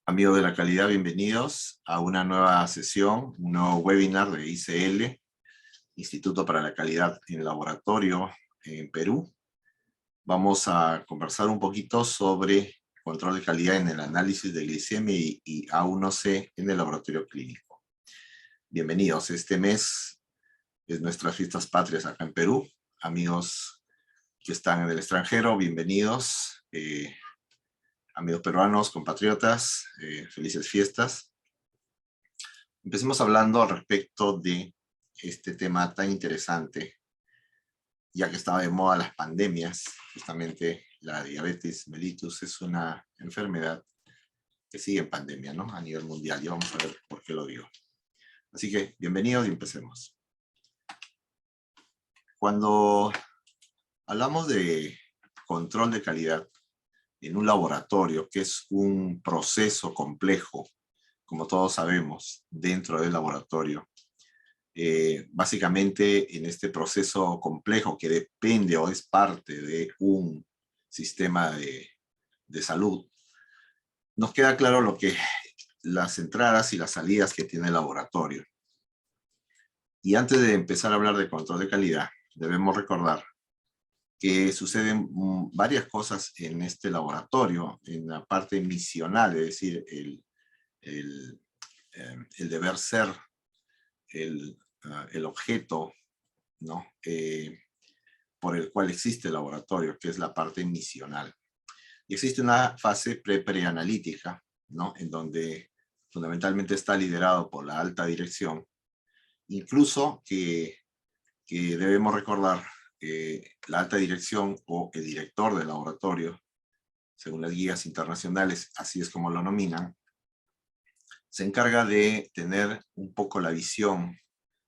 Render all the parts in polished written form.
Amigos de la calidad, bienvenidos a una nueva sesión, un nuevo webinar de ICL, Instituto para la Calidad en Laboratorio en Perú. Vamos a conversar un poquito sobre control de calidad en el análisis de glicemia y A1C en el laboratorio clínico. Bienvenidos, este mes es nuestras fiestas patrias acá en Perú. Amigos que están en el extranjero, bienvenidos. Amigos peruanos, compatriotas, felices fiestas. Empecemos hablando al respecto de este tema tan interesante, ya que estaba de moda las pandemias. Justamente la diabetes mellitus es una enfermedad que sigue en pandemia, ¿no? A nivel mundial, y vamos a ver por qué lo digo. Así que, bienvenidos y empecemos. Cuando hablamos de control de calidad en un laboratorio, que es un proceso complejo, como todos sabemos, dentro del laboratorio. Básicamente, en este proceso complejo que depende o es parte de un sistema de salud, nos queda claro lo que las entradas y las salidas que tiene el laboratorio. Y antes de empezar a hablar de control de calidad, debemos recordar que suceden varias cosas en este laboratorio, en la parte misional, es decir, el deber ser, el objeto, ¿no? Por el cual existe el laboratorio, que es la parte misional. Y existe una fase preanalítica, ¿no? En donde fundamentalmente está liderado por la alta dirección, incluso que debemos recordar que la alta dirección o el director del laboratorio, según las guías internacionales, así es como lo nominan, se encarga de tener un poco la visión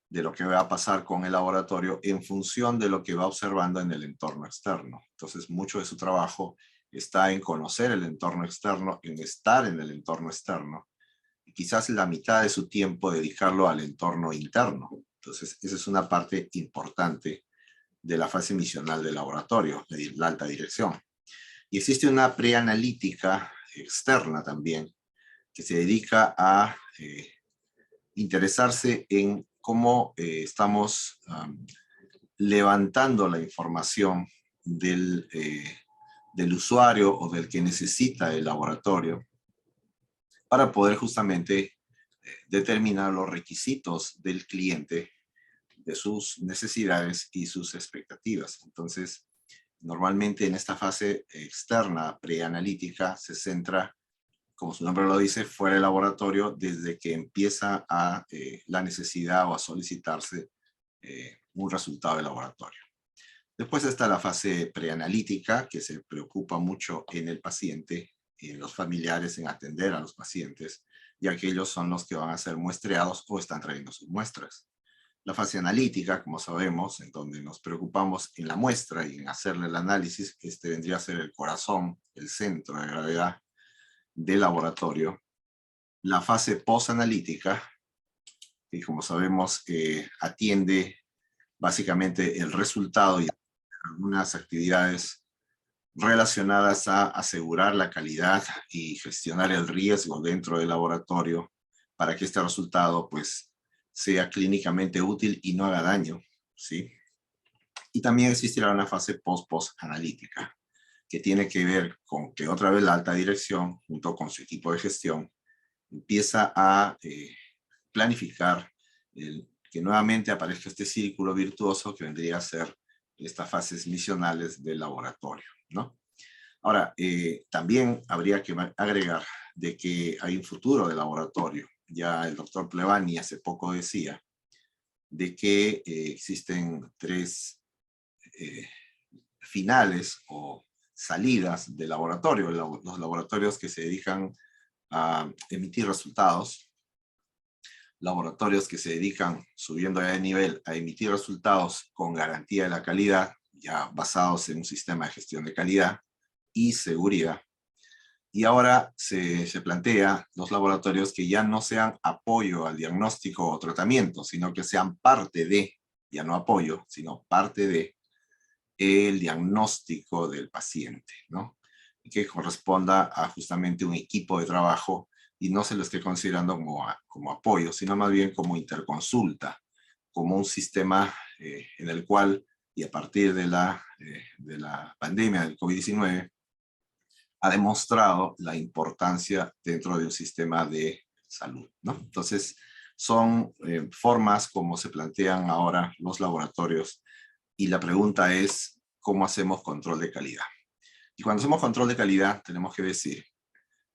de lo que va a pasar con el laboratorio en función de lo que va observando en el entorno externo. Entonces, mucho de su trabajo está en conocer el entorno externo, en estar en el entorno externo, y quizás la mitad de su tiempo dedicarlo al entorno interno. Entonces, esa es una parte importante de la fase misional del laboratorio, la alta dirección. Y existe una preanalítica externa también, que se dedica a interesarse en cómo estamos levantando la información del usuario o del que necesita el laboratorio para poder justamente determinar los requisitos del cliente, de sus necesidades y sus expectativas. Entonces, normalmente en esta fase externa preanalítica se centra, como su nombre lo dice, fuera del laboratorio, desde que empieza a la necesidad o a solicitarse un resultado del laboratorio. Después está la fase preanalítica, que se preocupa mucho en el paciente, en los familiares, en atender a los pacientes, y aquellos son los que van a ser muestreados o están trayendo sus muestras. La fase analítica, como sabemos, en donde nos preocupamos en la muestra y en hacerle el análisis, este vendría a ser el corazón, el centro de gravedad del laboratorio. La fase posanalítica, que como sabemos atiende básicamente el resultado y algunas actividades relacionadas a asegurar la calidad y gestionar el riesgo dentro del laboratorio para que este resultado pues sea clínicamente útil y no haga daño, ¿sí? Y también existirá una fase post-analítica, que tiene que ver con que otra vez la alta dirección, junto con su equipo de gestión, empieza a planificar que nuevamente aparezca este círculo virtuoso que vendría a ser estas fases misionales del laboratorio, ¿no? Ahora, también habría que agregar de que hay un futuro del laboratorio. Ya el doctor Plevani hace poco decía de que existen tres finales o salidas del laboratorio. Los laboratorios que se dedican a emitir resultados, laboratorios que se dedican, subiendo de nivel, a emitir resultados con garantía de la calidad, ya basados en un sistema de gestión de calidad y seguridad. Y ahora se plantea los laboratorios que ya no sean apoyo al diagnóstico o tratamiento, sino que sean parte de, ya no apoyo, sino parte de el diagnóstico del paciente, ¿no? Y que corresponda a justamente un equipo de trabajo y no se lo esté considerando como apoyo, sino más bien como interconsulta, como un sistema en el cual, y a partir de la pandemia del COVID-19, ha demostrado la importancia dentro de un sistema de salud, ¿no? Entonces, son formas como se plantean ahora los laboratorios, y la pregunta es, ¿cómo hacemos control de calidad? Y cuando hacemos control de calidad, tenemos que decir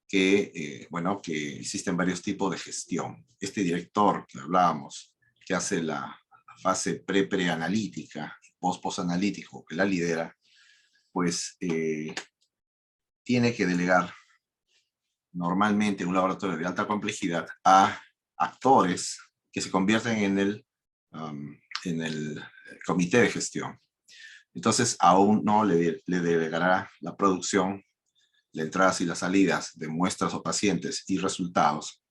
que, bueno, que existen varios tipos de gestión. Este director que hablábamos, que hace la fase pre-analítica, post-analítico, que la lidera, pues tiene que delegar normalmente un laboratorio de alta complejidad a actores que se convierten en el comité de gestión. Entonces, a uno le delegará la producción, las entradas y las salidas de muestras o pacientes y resultados.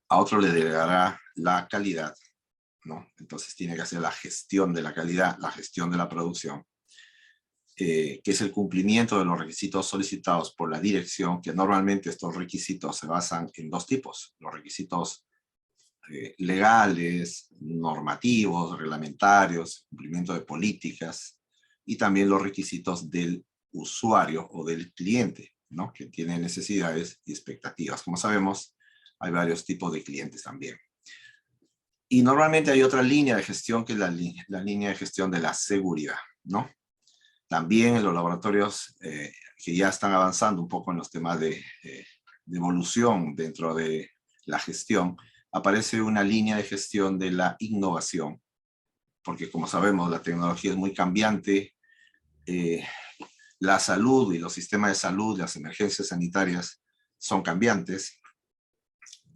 A otro le delegará la calidad, ¿no? Entonces tiene que hacer la gestión de la calidad, la gestión de la producción, que es el cumplimiento de los requisitos solicitados por la dirección, que normalmente estos requisitos se basan en dos tipos: los requisitos legales, normativos, reglamentarios, cumplimiento de políticas, y también los requisitos del usuario o del cliente, ¿no? Que tiene necesidades y expectativas. Como sabemos, hay varios tipos de clientes también. Y normalmente hay otra línea de gestión, que es la línea de gestión de la seguridad, ¿no? También en los laboratorios que ya están avanzando un poco en los temas de evolución dentro de la gestión, aparece una línea de gestión de la innovación, porque como sabemos, la tecnología es muy cambiante, la salud y los sistemas de salud, las emergencias sanitarias son cambiantes,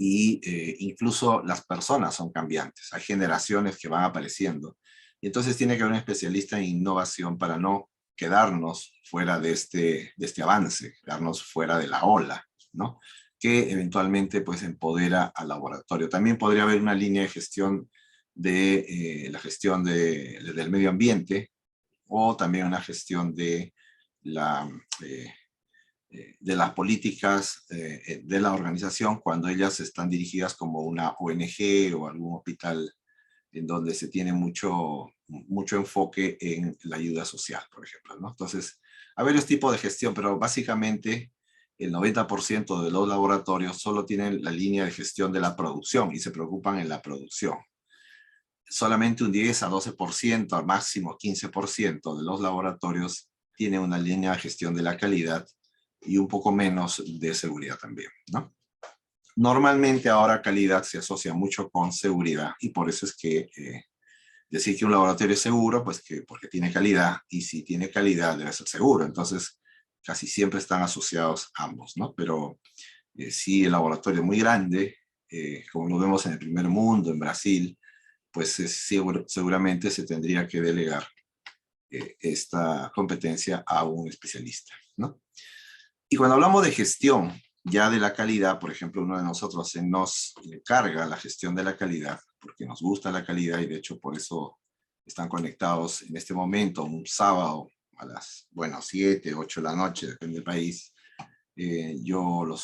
y incluso las personas son cambiantes. Hay generaciones que van apareciendo, y entonces tiene que haber un especialista en innovación para no quedarnos fuera de este avance, quedarnos fuera de la ola, ¿no? Que eventualmente pues empodera al laboratorio. También podría haber una línea de gestión de la gestión del medio ambiente, o también una gestión de de las políticas de la organización, cuando ellas están dirigidas como una ONG o algún hospital en donde se tiene mucho enfoque en la ayuda social, por ejemplo, ¿no? Entonces, hay varios tipos de gestión, pero básicamente el 90% de los laboratorios solo tienen la línea de gestión de la producción y se preocupan en la producción. Solamente un 10 a 12%, al máximo 15% de los laboratorios tienen una línea de gestión de la calidad, y un poco menos de seguridad también, ¿no? Normalmente ahora calidad se asocia mucho con seguridad, y por eso es que decir que un laboratorio es seguro, pues porque tiene calidad, y si tiene calidad debe ser seguro. Entonces casi siempre están asociados ambos, ¿no? Pero si el laboratorio es muy grande, como lo vemos en el primer mundo, en Brasil, pues seguramente se tendría que delegar esta competencia a un especialista, ¿no? Y cuando hablamos de gestión ya de la calidad, por ejemplo, uno de nosotros se nos carga la gestión de la calidad, porque nos gusta la calidad, y de hecho por eso están conectados en este momento, un sábado a las, 7, 8 de la noche, depende del país. Yo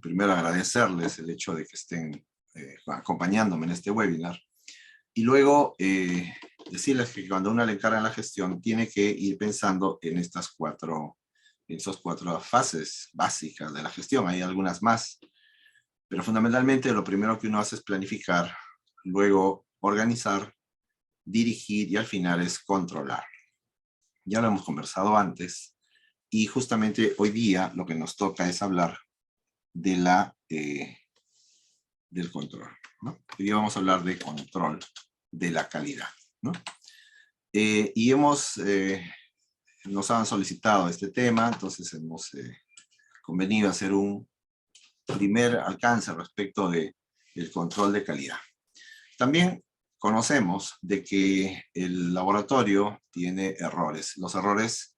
primero agradecerles el hecho de que estén acompañándome en este webinar, y luego decirles que cuando uno le encarga la gestión, tiene que ir pensando en esas cuatro fases básicas de la gestión. Hay algunas más, pero fundamentalmente lo primero que uno hace es planificar, luego organizar, dirigir, y al final es controlar. Ya lo hemos conversado antes, y justamente hoy día lo que nos toca es hablar de del control, ¿no? Hoy día vamos a hablar de control de la calidad, ¿no? Y nos han solicitado este tema, entonces hemos convenido hacer un primer alcance respecto del control de calidad. También conocemos de que el laboratorio tiene errores. Los errores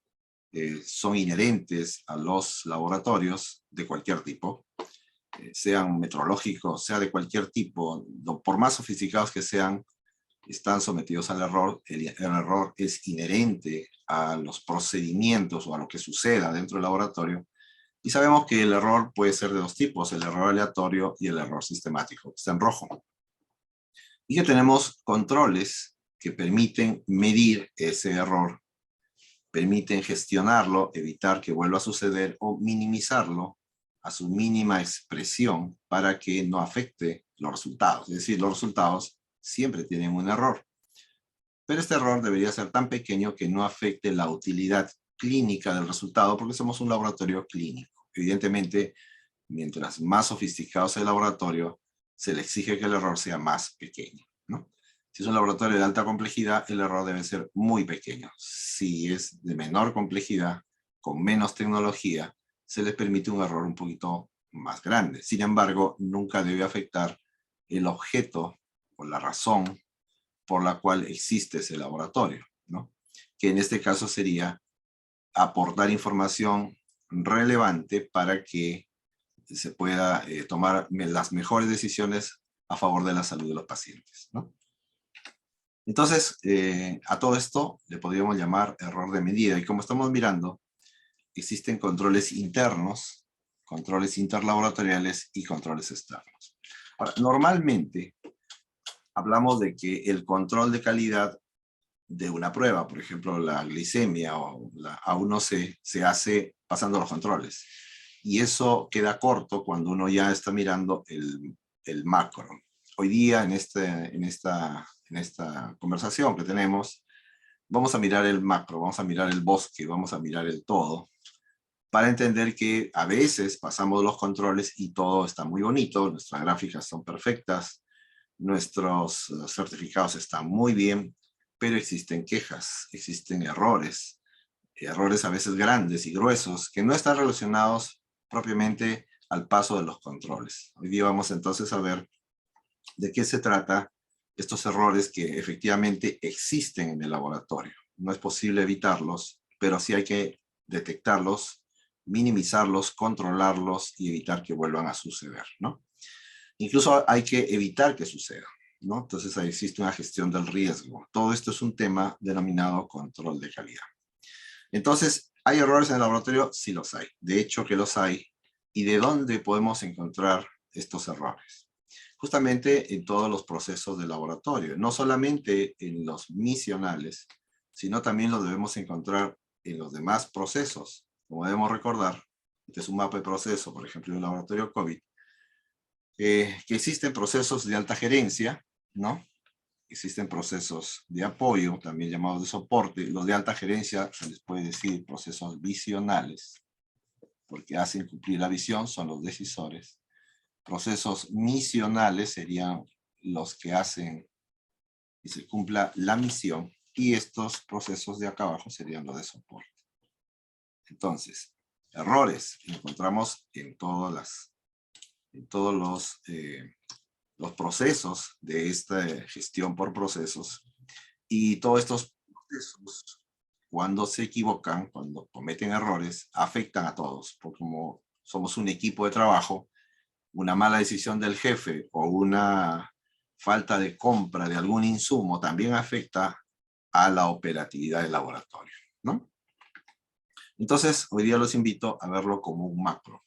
son inherentes a los laboratorios de cualquier tipo, sean metrológicos, sea de cualquier tipo, por más sofisticados que sean, están sometidos al error. El error es inherente a los procedimientos o a lo que suceda dentro del laboratorio, Y sabemos que el error puede ser de dos tipos, el error aleatorio y el error sistemático, que está en rojo. Y que tenemos controles que permiten medir ese error, permiten gestionarlo, evitar que vuelva a suceder o minimizarlo a su mínima expresión para que no afecte los resultados. Es decir, los resultados siempre tienen un error. Pero este error debería ser tan pequeño que no afecte la utilidad clínica del resultado porque somos un laboratorio clínico. Evidentemente, mientras más sofisticado sea el laboratorio, se le exige que el error sea más pequeño, ¿no? Si es un laboratorio de alta complejidad, el error debe ser muy pequeño. Si es de menor complejidad, con menos tecnología, se les permite un error un poquito más grande. Sin embargo, nunca debe afectar el objeto o la razón por la cual existe ese laboratorio, ¿no? Que en este caso sería aportar información relevante para que se pueda tomar las mejores decisiones a favor de la salud de los pacientes, ¿no? Entonces, a todo esto le podríamos llamar error de medida. Y como estamos mirando, existen controles internos, controles interlaboratoriales y controles externos. Ahora, normalmente hablamos de que el control de calidad de una prueba, por ejemplo, la glicemia o la A1C, se hace pasando los controles. Y eso queda corto cuando uno ya está mirando el macro. Hoy día, en esta conversación que tenemos, vamos a mirar el macro, vamos a mirar el bosque, vamos a mirar el todo, para entender que a veces pasamos los controles y todo está muy bonito, nuestras gráficas son perfectas, nuestros certificados están muy bien, pero existen quejas, existen errores, errores a veces grandes y gruesos, que no están relacionados propiamente al paso de los controles. Hoy día vamos entonces a ver de qué se trata estos errores que efectivamente existen en el laboratorio. No es posible evitarlos, pero sí hay que detectarlos, minimizarlos, controlarlos y evitar que vuelvan a suceder, ¿no? Incluso hay que evitar que suceda, ¿no? Entonces ahí existe una gestión del riesgo. Todo esto es un tema denominado control de calidad. Entonces, ¿hay errores en el laboratorio? Sí los hay. De hecho que los hay. ¿Y de dónde podemos encontrar estos errores? Justamente en todos los procesos de laboratorio. No solamente en los misionales, sino también los debemos encontrar en los demás procesos. Como debemos recordar, este es un mapa de proceso, por ejemplo, en el laboratorio COVID, que existen procesos de alta gerencia, ¿no? Existen procesos de apoyo, también llamados de soporte. Los de alta gerencia se les puede decir procesos visionales, porque hacen cumplir la visión, son los decisores. Procesos misionales serían los que hacen que se cumpla la misión, y estos procesos de acá abajo serían los de soporte. Entonces, errores encontramos en todos los procesos de esta gestión por procesos, y todos estos procesos, cuando se equivocan, cuando cometen errores, afectan a todos, porque como somos un equipo de trabajo, una mala decisión del jefe o una falta de compra de algún insumo también afecta a la operatividad del laboratorio, ¿no? Entonces, hoy día los invito a verlo como un macro.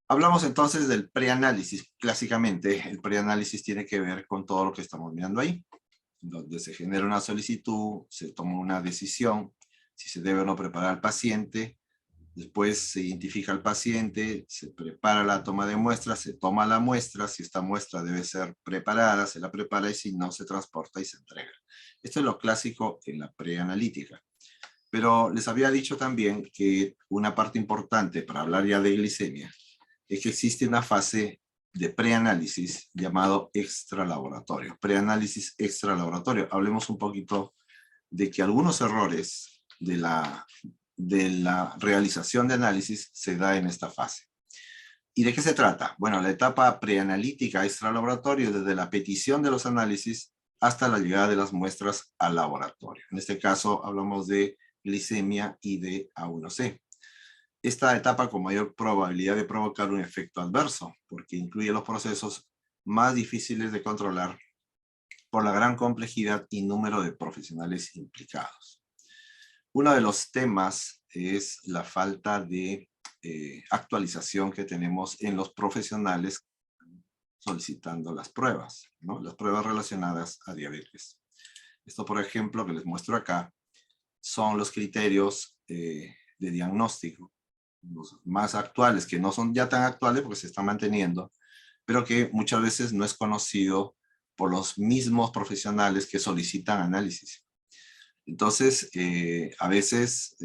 Hablamos entonces del preanálisis. Clásicamente, el preanálisis tiene que ver con todo lo que estamos mirando ahí, donde se genera una solicitud, se toma una decisión, si se debe o no preparar al paciente, después se identifica al paciente, se prepara la toma de muestras, se toma la muestra, si esta muestra debe ser preparada, se la prepara, y si no, se transporta y se entrega. Esto es lo clásico en la preanalítica. Pero les había dicho también que una parte importante para hablar ya de glicemia es que existe una fase de preanálisis llamado extralaboratorio. Preanálisis extralaboratorio. Hablemos un poquito de que algunos errores de la realización de análisis se da en esta fase. ¿Y de qué se trata? Bueno, la etapa preanalítica extralaboratorio, desde la petición de los análisis hasta la llegada de las muestras al laboratorio. En este caso hablamos de glicemia y de A1C. Esta etapa con mayor probabilidad de provocar un efecto adverso, porque incluye los procesos más difíciles de controlar por la gran complejidad y número de profesionales implicados. Uno de los temas es la falta de actualización que tenemos en los profesionales solicitando las pruebas, ¿no? Las pruebas relacionadas a diabetes. Esto, por ejemplo, que les muestro acá, son los criterios de diagnóstico, los más actuales, que no son ya tan actuales porque se están manteniendo, pero que muchas veces no es conocido por los mismos profesionales que solicitan análisis. Entonces, a veces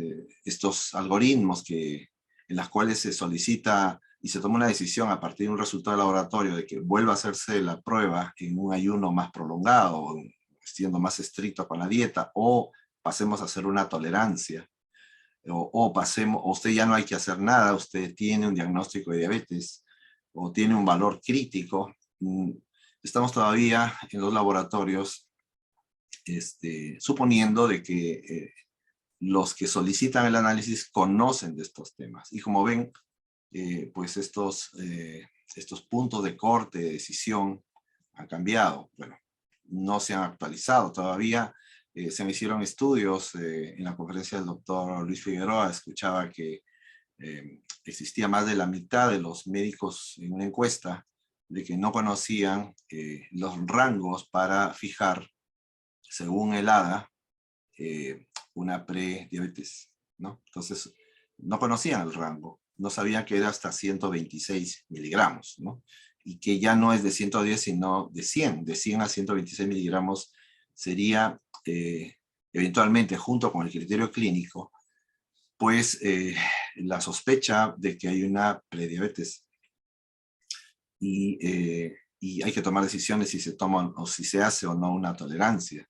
estos algoritmos en los cuales se solicita y se toma una decisión a partir de un resultado de laboratorio de que vuelva a hacerse la prueba en un ayuno más prolongado, siendo más estricto con la dieta, o pasemos a hacer una tolerancia, o usted ya no hay que hacer nada, usted tiene un diagnóstico de diabetes, o tiene un valor crítico. Estamos todavía en los laboratorios suponiendo de que los que solicitan el análisis conocen de estos temas. Y como ven, pues estos puntos de corte, de decisión, han cambiado. Bueno, no se han actualizado todavía. Se me hicieron estudios en la conferencia del doctor Luis Figueroa. Escuchaba que existía más de la mitad de los médicos en una encuesta de que no conocían los rangos para fijar, según el ADA, una prediabetes, ¿no? Entonces, no conocían el rango, no sabían que era hasta 126 miligramos, ¿no? Y que ya no es de 110, sino de 100 a 126 miligramos sería eventualmente, junto con el criterio clínico, pues la sospecha de que hay una prediabetes. Y hay que tomar decisiones si se toma o si se hace o no una tolerancia.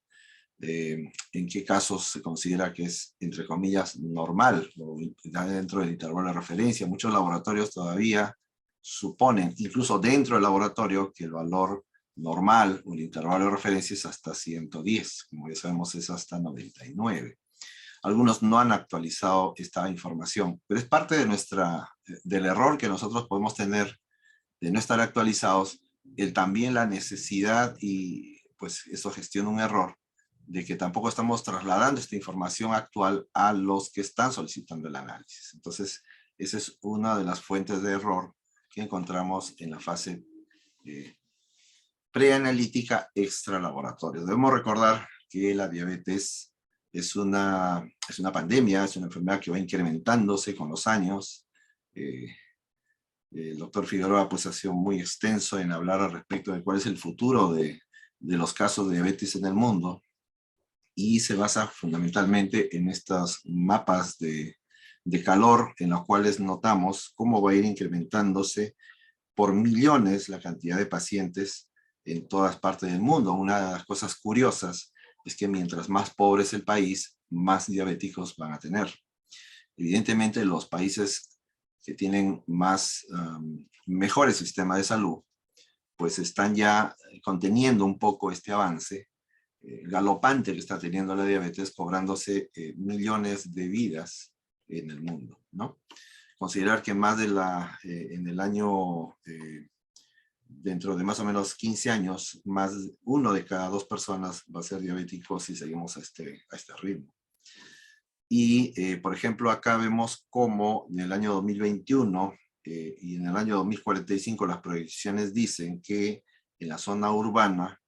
En qué casos se considera que es, entre comillas, normal, o dentro del intervalo de referencia. Muchos laboratorios todavía suponen, incluso dentro del laboratorio, que el valor normal o el intervalo de referencia es hasta 110, como ya sabemos es hasta 99. Algunos no han actualizado esta información, pero es parte de del error que nosotros podemos tener de no estar actualizados, también la necesidad, y pues eso gestiona un error, de que tampoco estamos trasladando esta información actual a los que están solicitando el análisis. Entonces, esa es una de las fuentes de error que encontramos en la fase preanalítica extralaboratorio. Debemos recordar que la diabetes es una pandemia, es una enfermedad que va incrementándose con los años. El doctor Figueroa pues ha sido muy extenso en hablar al respecto de cuál es el futuro de los casos de diabetes en el mundo, y se basa fundamentalmente en estos mapas de calor en los cuales notamos cómo va a ir incrementándose por millones la cantidad de pacientes en todas partes del mundo. Una de las cosas curiosas es que mientras más pobre es el país, más diabéticos van a tener. Evidentemente, los países que tienen mejores sistemas de salud, pues están ya conteniendo un poco este avance galopante que está teniendo la diabetes, cobrándose millones de vidas en el mundo, ¿no? Considerar que más de en el año, dentro de más o menos 15 años, más uno de cada 2 personas va a ser diabético si seguimos a este ritmo. Y, por ejemplo, acá vemos cómo en el año 2021 y en el año 2045 las proyecciones dicen que en la zona urbana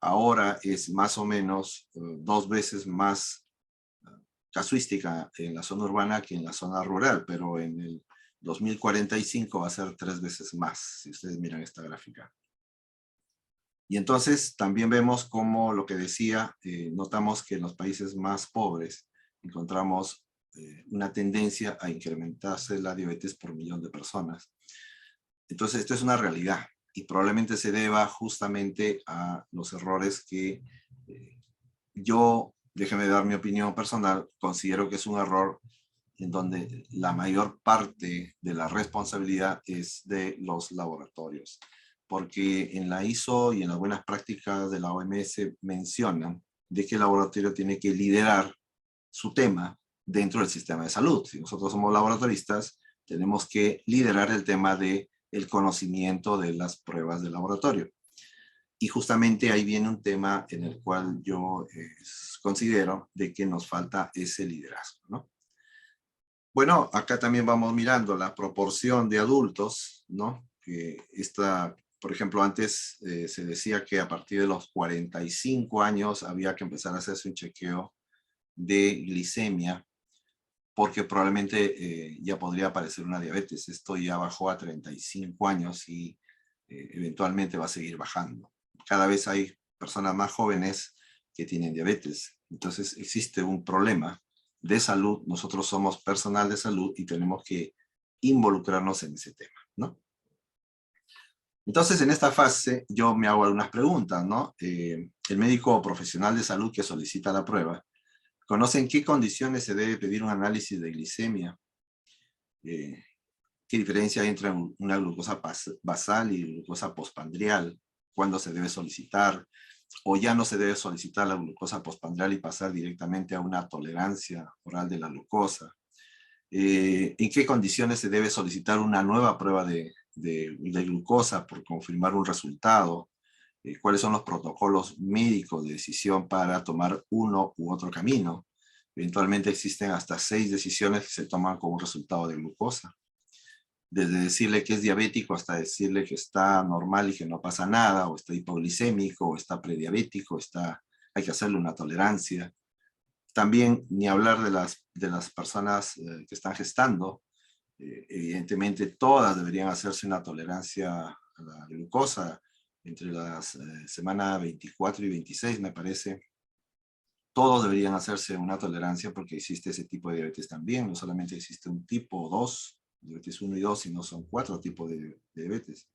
ahora es más o menos 2 veces más casuística en la zona urbana que en la zona rural, pero en el 2045 va a ser 3 veces más, si ustedes miran esta gráfica. Y entonces también vemos cómo lo que decía, notamos que en los países más pobres encontramos una tendencia a incrementarse la diabetes por millón de personas. Entonces esto es una realidad y probablemente se deba justamente a los errores que yo, déjeme dar mi opinión personal, considero que es un error en donde la mayor parte de la responsabilidad es de los laboratorios. Porque en la ISO y en las buenas prácticas de la OMS mencionan de que el laboratorio tiene que liderar su tema dentro del sistema de salud. Si nosotros somos laboratoristas, tenemos que liderar el tema del conocimiento de las pruebas de laboratorio. Y justamente ahí viene un tema en el cual yo considero de que nos falta ese liderazgo, ¿no? Bueno, acá también vamos mirando la proporción de adultos, ¿no? Por ejemplo, antes se decía que a partir de los 45 años había que empezar a hacerse un chequeo de glicemia, porque probablemente ya podría aparecer una diabetes. Esto ya bajó a 35 años y eventualmente va a seguir bajando. Cada vez hay personas más jóvenes que tienen diabetes. Entonces existe un problema de salud. Nosotros somos personal de salud y tenemos que involucrarnos en ese tema, ¿no? Entonces, en esta fase, yo me hago algunas preguntas, ¿no? El médico profesional de salud que solicita la prueba, ¿conoce en qué condiciones se debe pedir un análisis de glicemia? ¿Qué diferencia hay entre una glucosa basal y glucosa postprandial? ¿Cuándo se debe solicitar? ¿O ya no se debe solicitar la glucosa postprandial y pasar directamente a una tolerancia oral de la glucosa? ¿En qué condiciones se debe solicitar una nueva prueba de glucosa por confirmar un resultado? ¿Cuáles son los protocolos médicos de decisión para tomar uno u otro camino? Eventualmente existen hasta 6 decisiones que se toman como resultado de glucosa. Desde decirle que es diabético hasta decirle que está normal y que no pasa nada, o está hipoglicémico, o está prediabético, hay que hacerle una tolerancia. También ni hablar de las personas que están gestando. Evidentemente todas deberían hacerse una tolerancia a la glucosa entre las semanas 24 y 26, me parece. Todos deberían hacerse una tolerancia porque existe ese tipo de diabetes también. No solamente existe un tipo 2, diabetes 1 y 2, sino son 4 tipos de diabetes.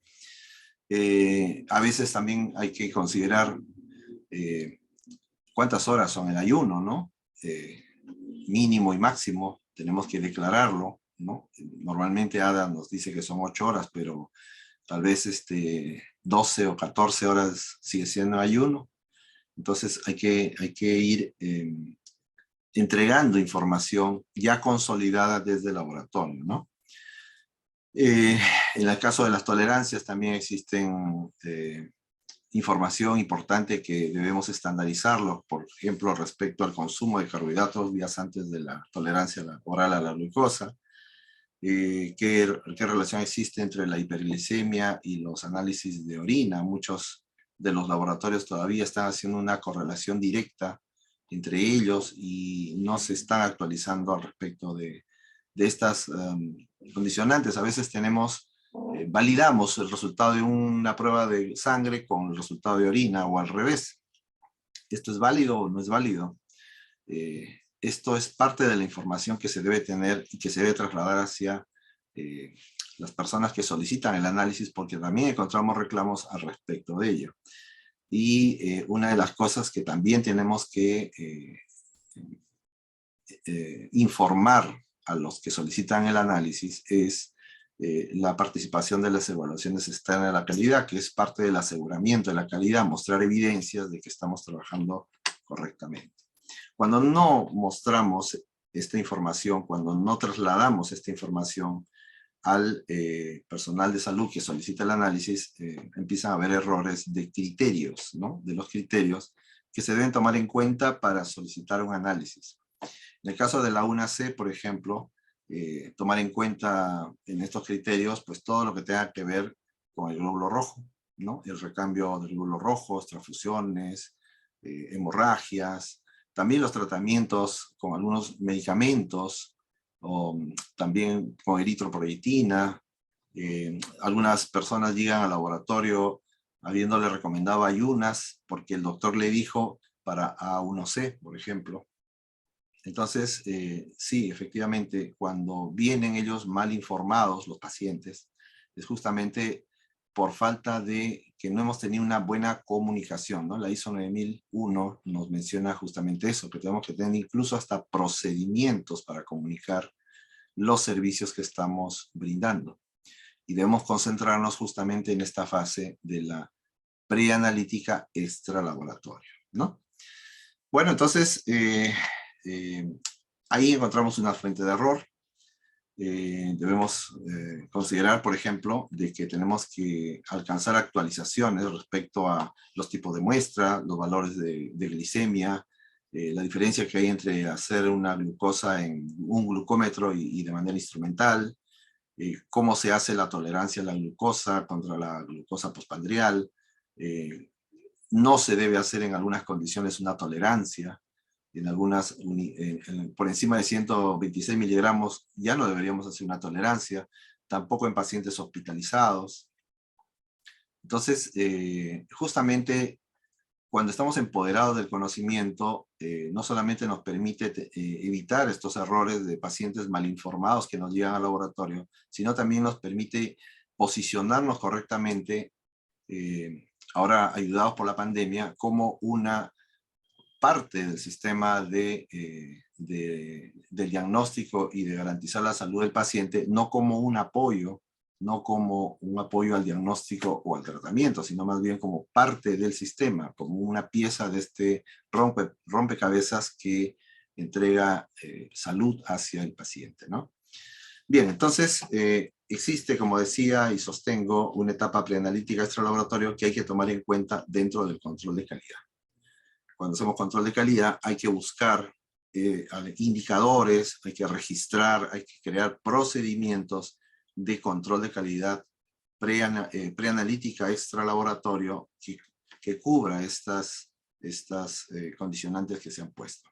A veces también hay que considerar cuántas horas son el ayuno, ¿no? Mínimo y máximo, tenemos que declararlo, ¿no? Normalmente ADA nos dice que son 8 horas, pero tal vez 12 o 14 horas sigue siendo ayuno. Entonces hay que ir entregando información ya consolidada desde el laboratorio, ¿no? En el caso de las tolerancias también existen información importante que debemos estandarizarlo, por ejemplo, respecto al consumo de carbohidratos días antes de la tolerancia oral a la glucosa. ¿Qué relación existe entre la hiperglicemia y los análisis de orina? Muchos de los laboratorios todavía están haciendo una correlación directa entre ellos y no se están actualizando al respecto de estas condicionantes. A veces validamos el resultado de una prueba de sangre con el resultado de orina o al revés. ¿Esto es válido o no es válido? Esto es parte de la información que se debe tener y que se debe trasladar hacia las personas que solicitan el análisis, porque también encontramos reclamos al respecto de ello. Y una de las cosas que también tenemos que informar a los que solicitan el análisis es la participación de las evaluaciones externas de la calidad, que es parte del aseguramiento de la calidad, mostrar evidencias de que estamos trabajando correctamente. Cuando no mostramos esta información, cuando no trasladamos esta información al personal de salud que solicita el análisis, empiezan a haber errores de criterios, ¿no? De los criterios que se deben tomar en cuenta para solicitar un análisis. En el caso de la UNAC, por ejemplo, tomar en cuenta en estos criterios, pues todo lo que tenga que ver con el glóbulo rojo, ¿no? El recambio del glóbulo rojo, transfusiones, hemorragias, también los tratamientos con algunos medicamentos, o también con eritropoyetina. Algunas personas llegan al laboratorio habiéndole recomendado ayunas porque el doctor le dijo para A1C, por ejemplo. Entonces, sí, efectivamente, cuando vienen ellos mal informados, los pacientes, es justamente por falta de que no hemos tenido una buena comunicación, ¿no? La ISO 9001 nos menciona justamente eso, que tenemos que tener incluso hasta procedimientos para comunicar los servicios que estamos brindando. Y debemos concentrarnos justamente en esta fase de la preanalítica extralaboratorio, ¿no? Bueno, entonces, ahí encontramos una fuente de error. Debemos considerar, por ejemplo, de que tenemos que alcanzar actualizaciones respecto a los tipos de muestra, los valores de glicemia, la diferencia que hay entre hacer una glucosa en un glucómetro y de manera instrumental, cómo se hace la tolerancia a la glucosa contra la glucosa postprandial. No se debe hacer en algunas condiciones una tolerancia. En algunas, por encima de 126 miligramos ya no deberíamos hacer una tolerancia, tampoco en pacientes hospitalizados. Entonces, justamente cuando estamos empoderados del conocimiento, no solamente nos permite evitar estos errores de pacientes mal informados que nos llegan al laboratorio, sino también nos permite posicionarnos correctamente, ahora ayudados por la pandemia, como una parte del sistema del diagnóstico y de garantizar la salud del paciente, no como un apoyo, no como un apoyo al diagnóstico o al tratamiento, sino más bien como parte del sistema, como una pieza de este rompecabezas que entrega salud hacia el paciente, ¿no? Bien, entonces existe, como decía y sostengo, una etapa preanalítica extralaboratorio que hay que tomar en cuenta dentro del control de calidad. Cuando hacemos control de calidad hay que buscar indicadores, hay que registrar, hay que crear procedimientos de control de calidad preanalítica extralaboratorio que cubra estas condicionantes que se han puesto.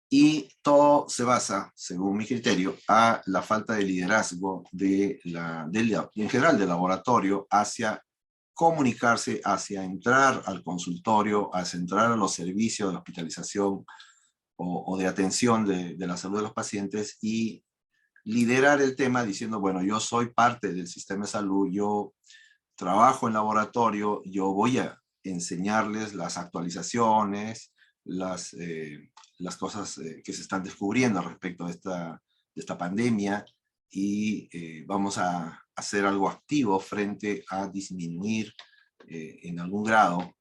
Y todo se basa, según mi criterio, a la falta de liderazgo en general del laboratorio hacia comunicarse, hacia entrar al consultorio, hacia entrar a los servicios de hospitalización o de atención de la salud de los pacientes y liderar el tema diciendo, bueno, yo soy parte del sistema de salud, yo trabajo en laboratorio, yo voy a enseñarles las actualizaciones, las cosas que se están descubriendo respecto de esta pandemia y vamos a hacer algo activo frente a disminuir en algún grado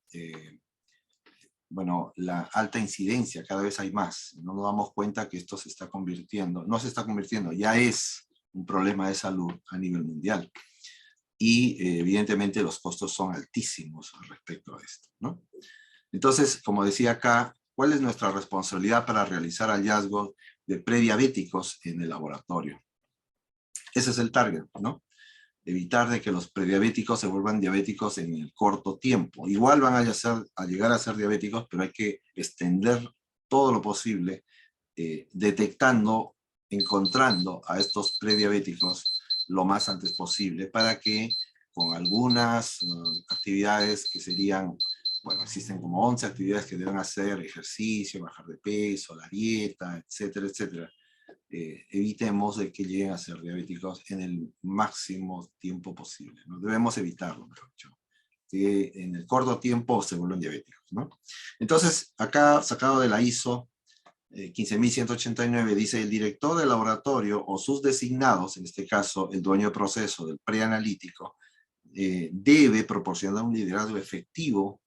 bueno, la alta incidencia, cada vez hay más. No nos damos cuenta que esto se está convirtiendo, no se está convirtiendo, ya es un problema de salud a nivel mundial. Y evidentemente los costos son altísimos respecto a esto, ¿no? Entonces, como decía acá, ¿cuál es nuestra responsabilidad para realizar hallazgos de prediabéticos en el laboratorio? Ese es el target, ¿no? Evitar de que los prediabéticos se vuelvan diabéticos en el corto tiempo. Igual van a llegar a ser diabéticos, pero hay que extender todo lo posible, detectando, encontrando a estos prediabéticos lo más antes posible, para que con algunas actividades que serían, bueno, existen como 11 actividades que deben hacer, ejercicio, bajar de peso, la dieta, etcétera, etcétera, evitemos de que lleguen a ser diabéticos en el máximo tiempo posible, ¿no? Debemos evitarlo, mejor dicho, que en el corto tiempo se vuelvan diabéticos, ¿no? Entonces, acá, sacado de la ISO 15189, dice: el director del laboratorio o sus designados, en este caso el dueño de proceso del preanalítico, debe proporcionar un liderazgo efectivo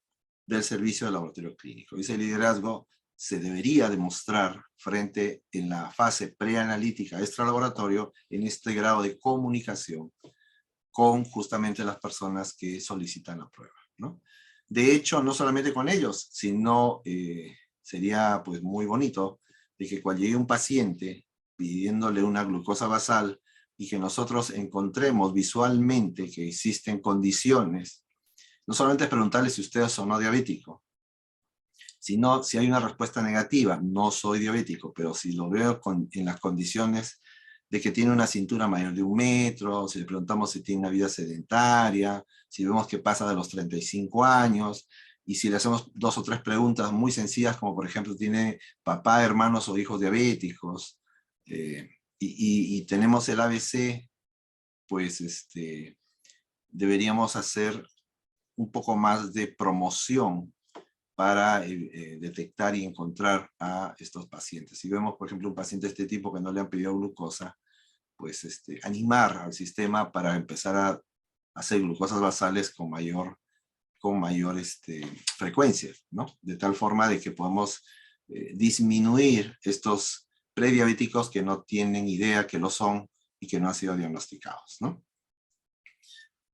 del servicio de laboratorio clínico. Ese liderazgo se debería demostrar frente en la fase preanalítica extralaboratorio en este grado de comunicación con justamente las personas que solicitan la prueba, ¿no? De hecho, no solamente con ellos, sino sería pues muy bonito de que cuando llegue un paciente pidiéndole una glucosa basal y que nosotros encontremos visualmente que existen condiciones, no solamente preguntarle si usted es o no diabético, sino si hay una respuesta negativa, no soy diabético, pero si lo veo en las condiciones de que tiene una cintura mayor de 1 metro, si le preguntamos si tiene una vida sedentaria, si vemos que pasa de los 35 años, y si le hacemos 2 o 3 preguntas muy sencillas, como por ejemplo, ¿tiene papá, hermanos o hijos diabéticos? Y tenemos el ABC, pues deberíamos hacer un poco más de promoción para detectar y encontrar a estos pacientes. Si vemos, por ejemplo, un paciente de este tipo que no le han pedido glucosa, pues animar al sistema para empezar a hacer glucosas basales con mayor frecuencia, ¿no? De tal forma de que podamos disminuir estos prediabéticos que no tienen idea que lo son y que no han sido diagnosticados, ¿no?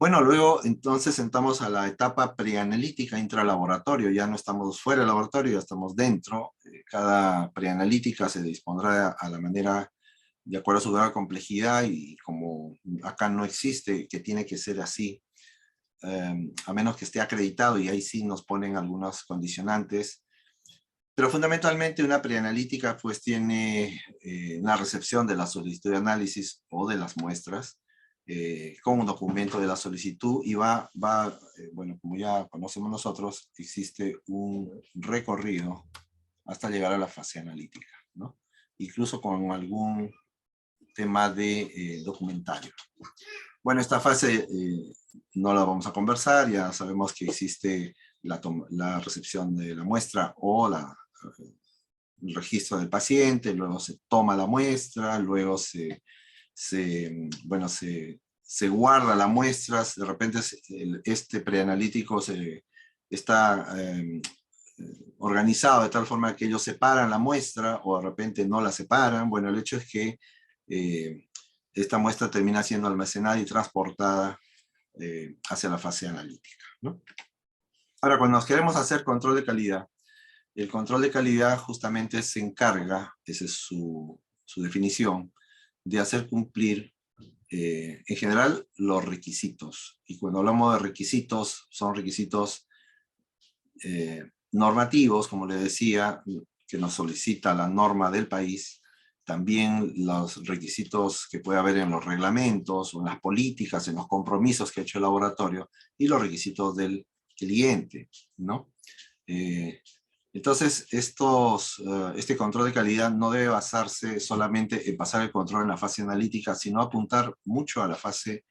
Bueno, luego entonces entramos a la etapa preanalítica intralaboratorio. Ya no estamos fuera del laboratorio, ya estamos dentro. Cada preanalítica se dispondrá a la manera de acuerdo a su grado de complejidad, y como acá no existe que tiene que ser así, a menos que esté acreditado, y ahí sí nos ponen algunos condicionantes. Pero fundamentalmente una preanalítica pues tiene una recepción de la solicitud de análisis o de las muestras, con un documento de la solicitud, y bueno, como ya conocemos nosotros, existe un recorrido hasta llegar a la fase analítica, ¿no? Incluso con algún tema de documentario. Bueno, esta fase no la vamos a conversar, ya sabemos que existe la recepción de la muestra o el registro del paciente, luego se toma la muestra, luego se guarda la muestra. De repente este preanalítico está organizado de tal forma que ellos separan la muestra o de repente no la separan. Bueno, el hecho es que esta muestra termina siendo almacenada y transportada hacia la fase analítica, ¿no? Ahora, cuando nos queremos hacer control de calidad, el control de calidad justamente se encarga, esa es su definición, de hacer cumplir en general los requisitos. Y cuando hablamos de requisitos, son requisitos normativos, como le decía, que nos solicita la norma del país, también los requisitos que puede haber en los reglamentos, o en las políticas, en los compromisos que ha hecho el laboratorio, y los requisitos del cliente, ¿no? Entonces, este control de calidad no debe basarse solamente en pasar el control en la fase analítica, sino apuntar mucho a la fase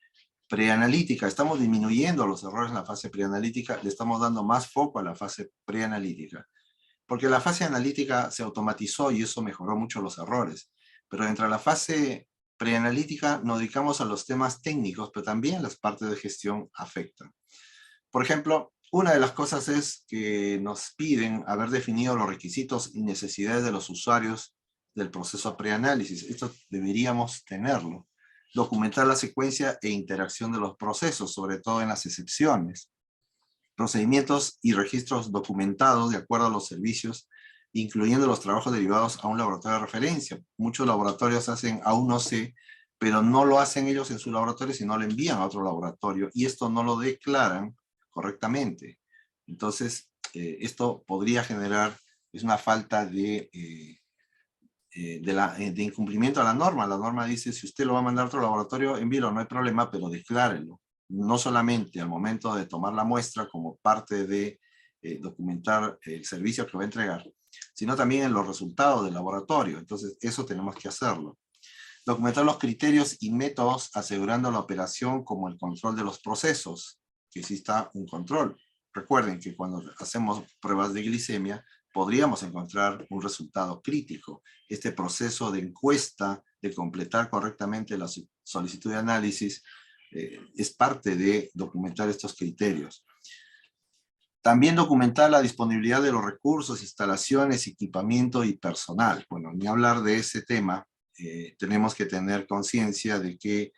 preanalítica. Estamos disminuyendo los errores en la fase preanalítica, le estamos dando más foco a la fase preanalítica, porque la fase analítica se automatizó y eso mejoró mucho los errores. Pero dentro de la fase preanalítica nos dedicamos a los temas técnicos, pero también las partes de gestión afectan. Por ejemplo, una de las cosas es que nos piden haber definido los requisitos y necesidades de los usuarios del proceso preanálisis. Esto deberíamos tenerlo. Documentar la secuencia e interacción de los procesos, sobre todo en las excepciones. Procedimientos y registros documentados de acuerdo a los servicios, incluyendo los trabajos derivados a un laboratorio de referencia. Muchos laboratorios hacen A1C, pero no lo hacen ellos en su laboratorio, sino lo envían a otro laboratorio, y esto no lo declaran correctamente. Entonces, esto podría generar una falta de incumplimiento a la norma. La norma dice, si usted lo va a mandar a otro laboratorio, envíelo, no hay problema, pero declárelo. No solamente al momento de tomar la muestra como parte de documentar el servicio que va a entregar, sino también en los resultados del laboratorio. Entonces, eso tenemos que hacerlo. Documentar los criterios y métodos asegurando la operación como el control de los procesos, que exista un control. Recuerden que cuando hacemos pruebas de glicemia, podríamos encontrar un resultado crítico. Este proceso de encuesta, de completar correctamente la solicitud de análisis, es parte de documentar estos criterios. También documentar la disponibilidad de los recursos, instalaciones, equipamiento y personal. Bueno, ni hablar de ese tema, tenemos que tener conciencia de que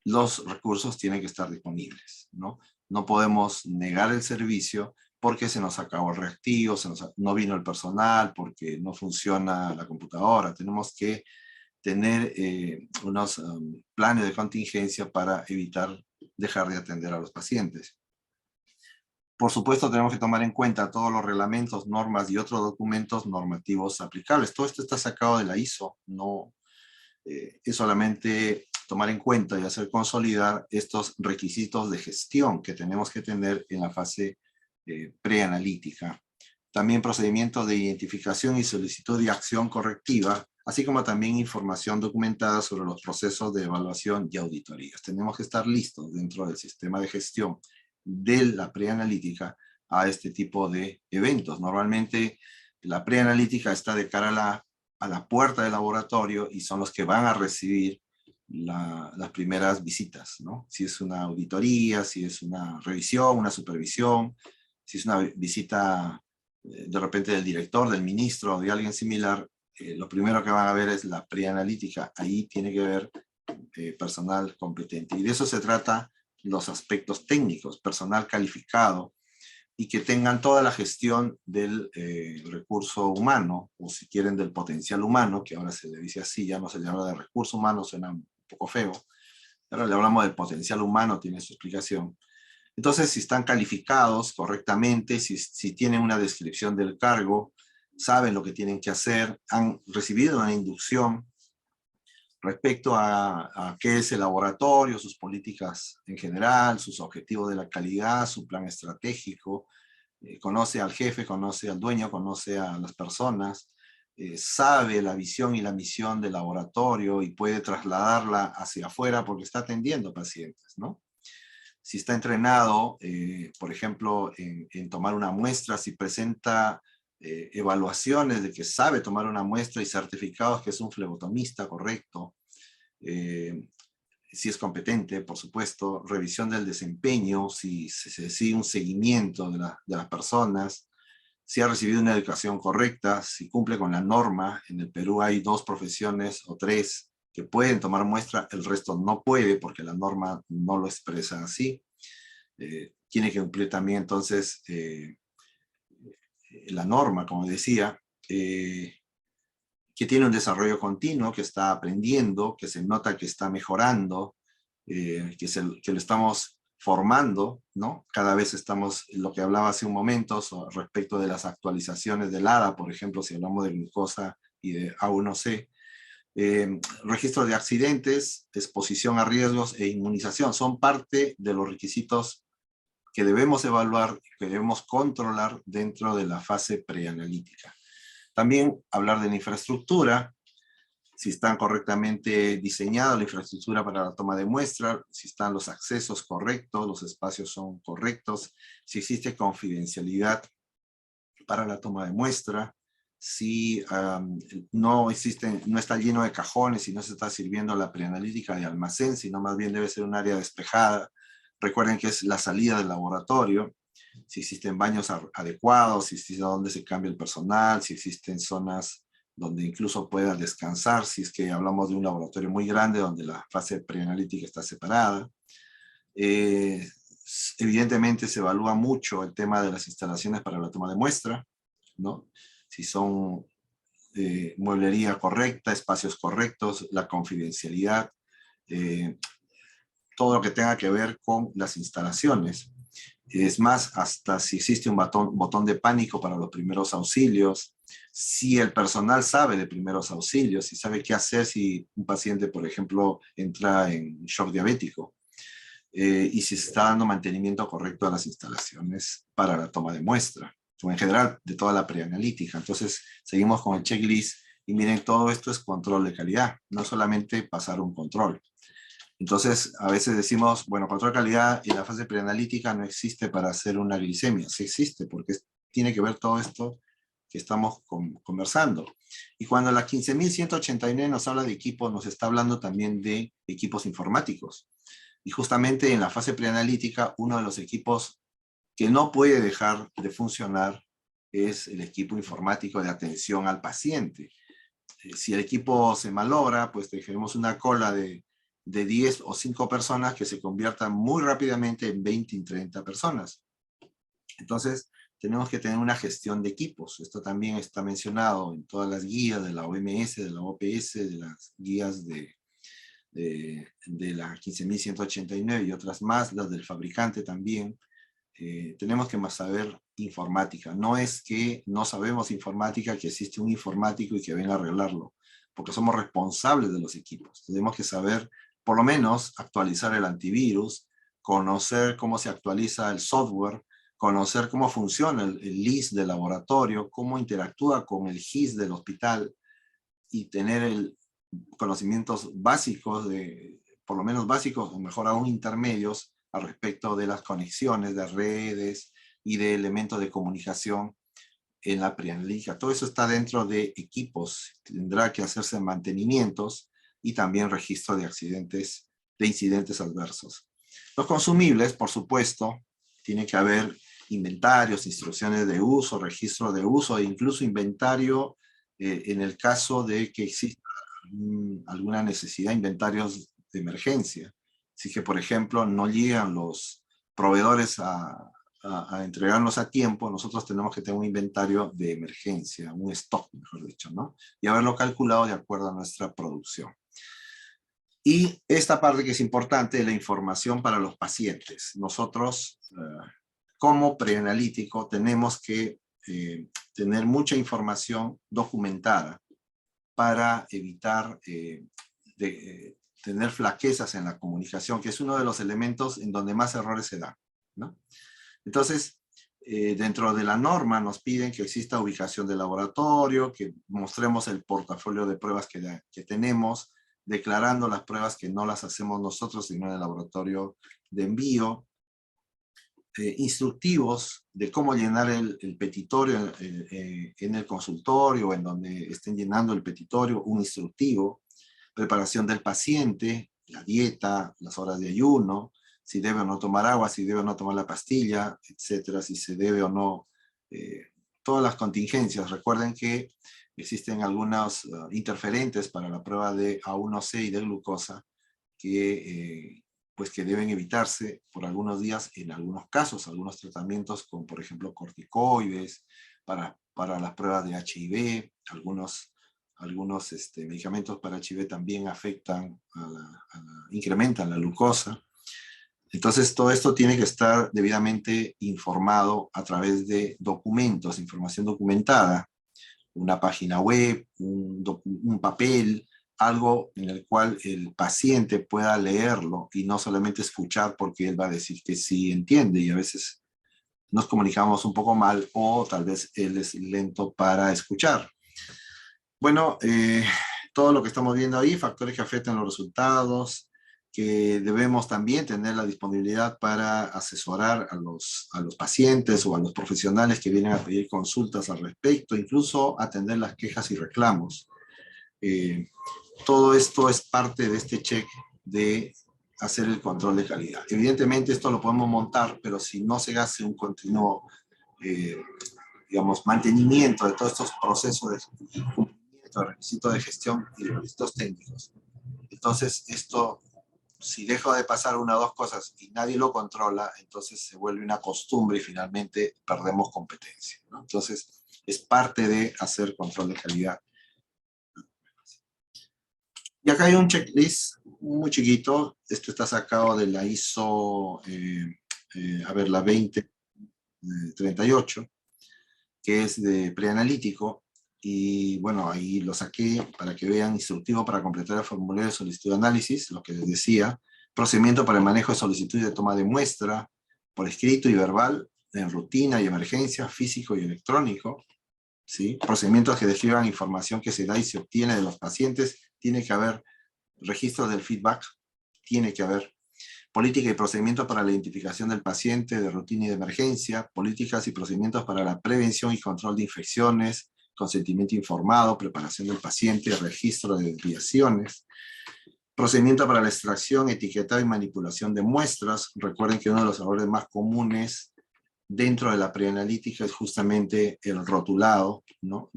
los recursos tienen que estar disponibles, ¿no? No podemos negar el servicio porque se nos acabó el reactivo, no vino el personal, porque no funciona la computadora. Tenemos que tener unos planes de contingencia para evitar dejar de atender a los pacientes. Por supuesto, tenemos que tomar en cuenta todos los reglamentos, normas y otros documentos normativos aplicables. Todo esto está sacado de la ISO, no es solamente tomar en cuenta y hacer consolidar estos requisitos de gestión que tenemos que tener en la fase preanalítica. También procedimientos de identificación y solicitud de acción correctiva, así como también información documentada sobre los procesos de evaluación y auditorías. Tenemos que estar listos dentro del sistema de gestión de la preanalítica a este tipo de eventos. Normalmente la preanalítica está de cara a la puerta del laboratorio y son los que van a recibir las primeras visitas, ¿no? Si es una auditoría, si es una revisión, una supervisión, si es una visita de repente del director, del ministro o de alguien similar, lo primero que van a ver es la preanalítica. Ahí tiene que haber personal competente. Y de eso se trata los aspectos técnicos, personal calificado, y que tengan toda la gestión del recurso humano, o si quieren del potencial humano, que ahora se le dice así, ya no se le habla de recurso humano, suena un poco feo, ahora le hablamos del potencial humano, tiene su explicación. Entonces, si están calificados correctamente, si tienen una descripción del cargo, saben lo que tienen que hacer, han recibido una inducción respecto a qué es el laboratorio, sus políticas en general, sus objetivos de la calidad, su plan estratégico, conoce al jefe, conoce al dueño, conoce a las personas, sabe la visión y la misión del laboratorio y puede trasladarla hacia afuera porque está atendiendo pacientes, ¿no? Si está entrenado, por ejemplo, en tomar una muestra, si presenta evaluaciones de que sabe tomar una muestra y certificados que es un flebotomista correcto, si es competente, por supuesto, revisión del desempeño, si se sigue un seguimiento de las personas, si ha recibido una educación correcta, si cumple con la norma. En el Perú hay 2 profesiones o 3 que pueden tomar muestra, el resto no puede porque la norma no lo expresa así. Tiene que cumplir también entonces la norma, como decía, que tiene un desarrollo continuo, que está aprendiendo, que se nota que está mejorando, que lo estamos formando, ¿no? Cada vez estamos, lo que hablaba hace un momento, respecto de las actualizaciones del ADA, por ejemplo, si hablamos de glucosa y de A1C, registro de accidentes, exposición a riesgos e inmunización, son parte de los requisitos que debemos evaluar, que debemos controlar dentro de la fase preanalítica. También hablar de la infraestructura, si están correctamente diseñada la infraestructura para la toma de muestra, si están los accesos correctos, los espacios son correctos, si existe confidencialidad para la toma de muestra, si no está lleno de cajones y no se está sirviendo la preanalítica de almacén, sino más bien debe ser un área despejada. Recuerden que es la salida del laboratorio, si existen baños adecuados, si existe donde se cambia el personal, si existen zonas donde incluso pueda descansar, si es que hablamos de un laboratorio muy grande donde la fase preanalítica está separada. Evidentemente se evalúa mucho el tema de las instalaciones para la toma de muestra, ¿no? Si son mueblería correcta, espacios correctos, la confidencialidad, todo lo que tenga que ver con las instalaciones. Es más, hasta si existe un botón de pánico para los primeros auxilios, si el personal sabe de primeros auxilios, si sabe qué hacer si un paciente, por ejemplo, entra en shock diabético, y si se está dando mantenimiento correcto a las instalaciones para la toma de muestra, o en general de toda la preanalítica. Entonces, seguimos con el checklist y miren, todo esto es control de calidad, no solamente pasar un control. Entonces, a veces decimos, bueno, control de calidad y la fase preanalítica no existe para hacer una glicemia. Sí existe, porque tiene que ver todo esto que estamos conversando. Y cuando la 15.189 nos habla de equipos, nos está hablando también de equipos informáticos. Y justamente en la fase preanalítica, uno de los equipos que no puede dejar de funcionar es el equipo informático de atención al paciente. Si el equipo se malogra, pues tenemos una cola de 10 o 5 personas que se conviertan muy rápidamente en 20 y 30 personas. Entonces, tenemos que tener una gestión de equipos. Esto también está mencionado en todas las guías de la OMS, de la OPS, de las guías de la 15.189 y otras más, las del fabricante también. Tenemos que más saber informática. No es que no sabemos informática, que existe un informático y que venga a arreglarlo, porque somos responsables de los equipos. Tenemos que saber, por lo menos, actualizar el antivirus, conocer cómo se actualiza el software, conocer cómo funciona el LIS del laboratorio, cómo interactúa con el GIS del hospital y tener conocimientos básicos, por lo menos básicos, o mejor aún intermedios, al respecto de las conexiones de redes y de elementos de comunicación en la preanalítica. Todo eso está dentro de equipos. Tendrá que hacerse mantenimientos y también registro de accidentes, de incidentes adversos. Los consumibles, por supuesto, tiene que haber inventarios, instrucciones de uso, registro de uso e incluso inventario en el caso de que exista alguna necesidad, inventarios de emergencia. Si que, por ejemplo, no llegan los proveedores a entregarnos a tiempo, nosotros tenemos que tener un inventario de emergencia, un stock, mejor dicho, ¿no? Y haberlo calculado de acuerdo a nuestra producción. Y esta parte que es importante, la información para los pacientes. Nosotros, como preanalítico, tenemos que tener mucha información documentada para evitar tener flaquezas en la comunicación, que es uno de los elementos en donde más errores se dan, ¿no? Entonces, dentro de la norma nos piden que exista ubicación de laboratorio, que mostremos el portafolio de pruebas que tenemos, declarando las pruebas que no las hacemos nosotros, sino en el laboratorio de envío, instructivos de cómo llenar el petitorio en el consultorio, en donde estén llenando el petitorio, un instructivo, preparación del paciente, la dieta, las horas de ayuno, si debe o no tomar agua, si debe o no tomar la pastilla, etcétera, si se debe o no, todas las contingencias. Recuerden que existen algunos interferentes para la prueba de A1C y de glucosa que pues que deben evitarse por algunos días en algunos casos, algunos tratamientos con, por ejemplo, corticoides, para las pruebas de HIV, algunos medicamentos para HIV también afectan, incrementan la glucosa. Entonces, todo esto tiene que estar debidamente informado a través de documentos, información documentada, una página web, un papel, algo en el cual el paciente pueda leerlo y no solamente escuchar porque él va a decir que sí entiende y a veces nos comunicamos un poco mal o tal vez él es lento para escuchar. Bueno, todo lo que estamos viendo ahí, factores que afectan los resultados, que debemos también tener la disponibilidad para asesorar a los pacientes o a los profesionales que vienen a pedir consultas al respecto, incluso atender las quejas y reclamos. Todo esto es parte de este check de hacer el control de calidad. Evidentemente esto lo podemos montar, pero si no se hace un continuo, digamos, mantenimiento de todos estos procesos de cumplimiento de requisitos de gestión y de requisitos técnicos, entonces esto, si deja de pasar una o dos cosas y nadie lo controla, entonces se vuelve una costumbre y finalmente perdemos competencia, ¿no? Entonces es parte de hacer control de calidad. Y acá hay un checklist muy chiquito. Esto está sacado de la ISO, la 2038, que es de preanalítico. Y bueno, ahí lo saqué para que vean, instructivo para completar el formulario de solicitud de análisis, lo que les decía, procedimiento para el manejo de solicitud y de toma de muestra, por escrito y verbal, en rutina y emergencia, físico y electrónico, ¿sí? Procedimientos que describan información que se da y se obtiene de los pacientes. Tiene que haber registros del feedback, tiene que haber política y procedimientos para la identificación del paciente de rutina y de emergencia, políticas y procedimientos para la prevención y control de infecciones, consentimiento informado, preparación del paciente, registro de desviaciones, procedimiento para la extracción, etiquetado y manipulación de muestras. Recuerden que uno de los errores más comunes dentro de la preanalítica es justamente el rotulado, ¿no?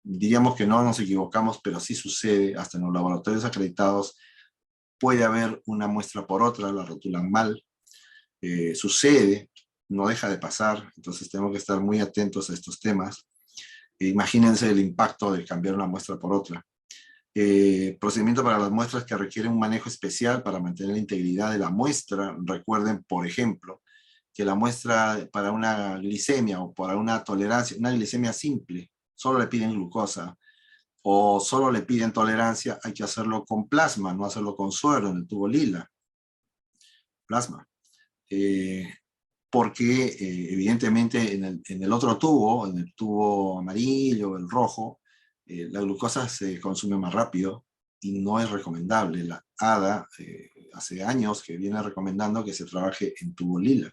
Diríamos que no nos equivocamos, pero sí sucede, hasta en los laboratorios acreditados puede haber una muestra por otra, la rotulan mal, sucede, no deja de pasar, entonces tenemos que estar muy atentos a estos temas. Imagínense el impacto de cambiar una muestra por otra. Procedimiento para las muestras que requieren un manejo especial para mantener la integridad de la muestra. Recuerden, por ejemplo, que la muestra para una glicemia o para una tolerancia, una glicemia simple, solo le piden glucosa o solo le piden tolerancia, hay que hacerlo con plasma, no hacerlo con suero en el tubo lila. Plasma. Porque evidentemente en el otro tubo, en el tubo amarillo, el rojo, la glucosa se consume más rápido y no es recomendable. La ADA hace años que viene recomendando que se trabaje en tubo lila.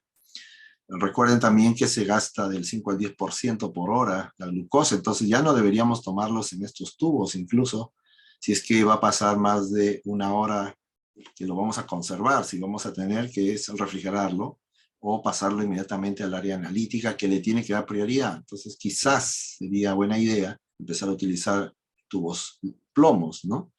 Recuerden también que se gasta del 5 al 10% por hora la glucosa, entonces ya no deberíamos tomarlos en estos tubos, incluso si es que va a pasar más de una hora que lo vamos a conservar, si vamos a tener que refrigerarlo o pasarlo inmediatamente al área analítica que le tiene que dar prioridad. Entonces quizás sería buena idea empezar a utilizar tubos plomos, ¿no?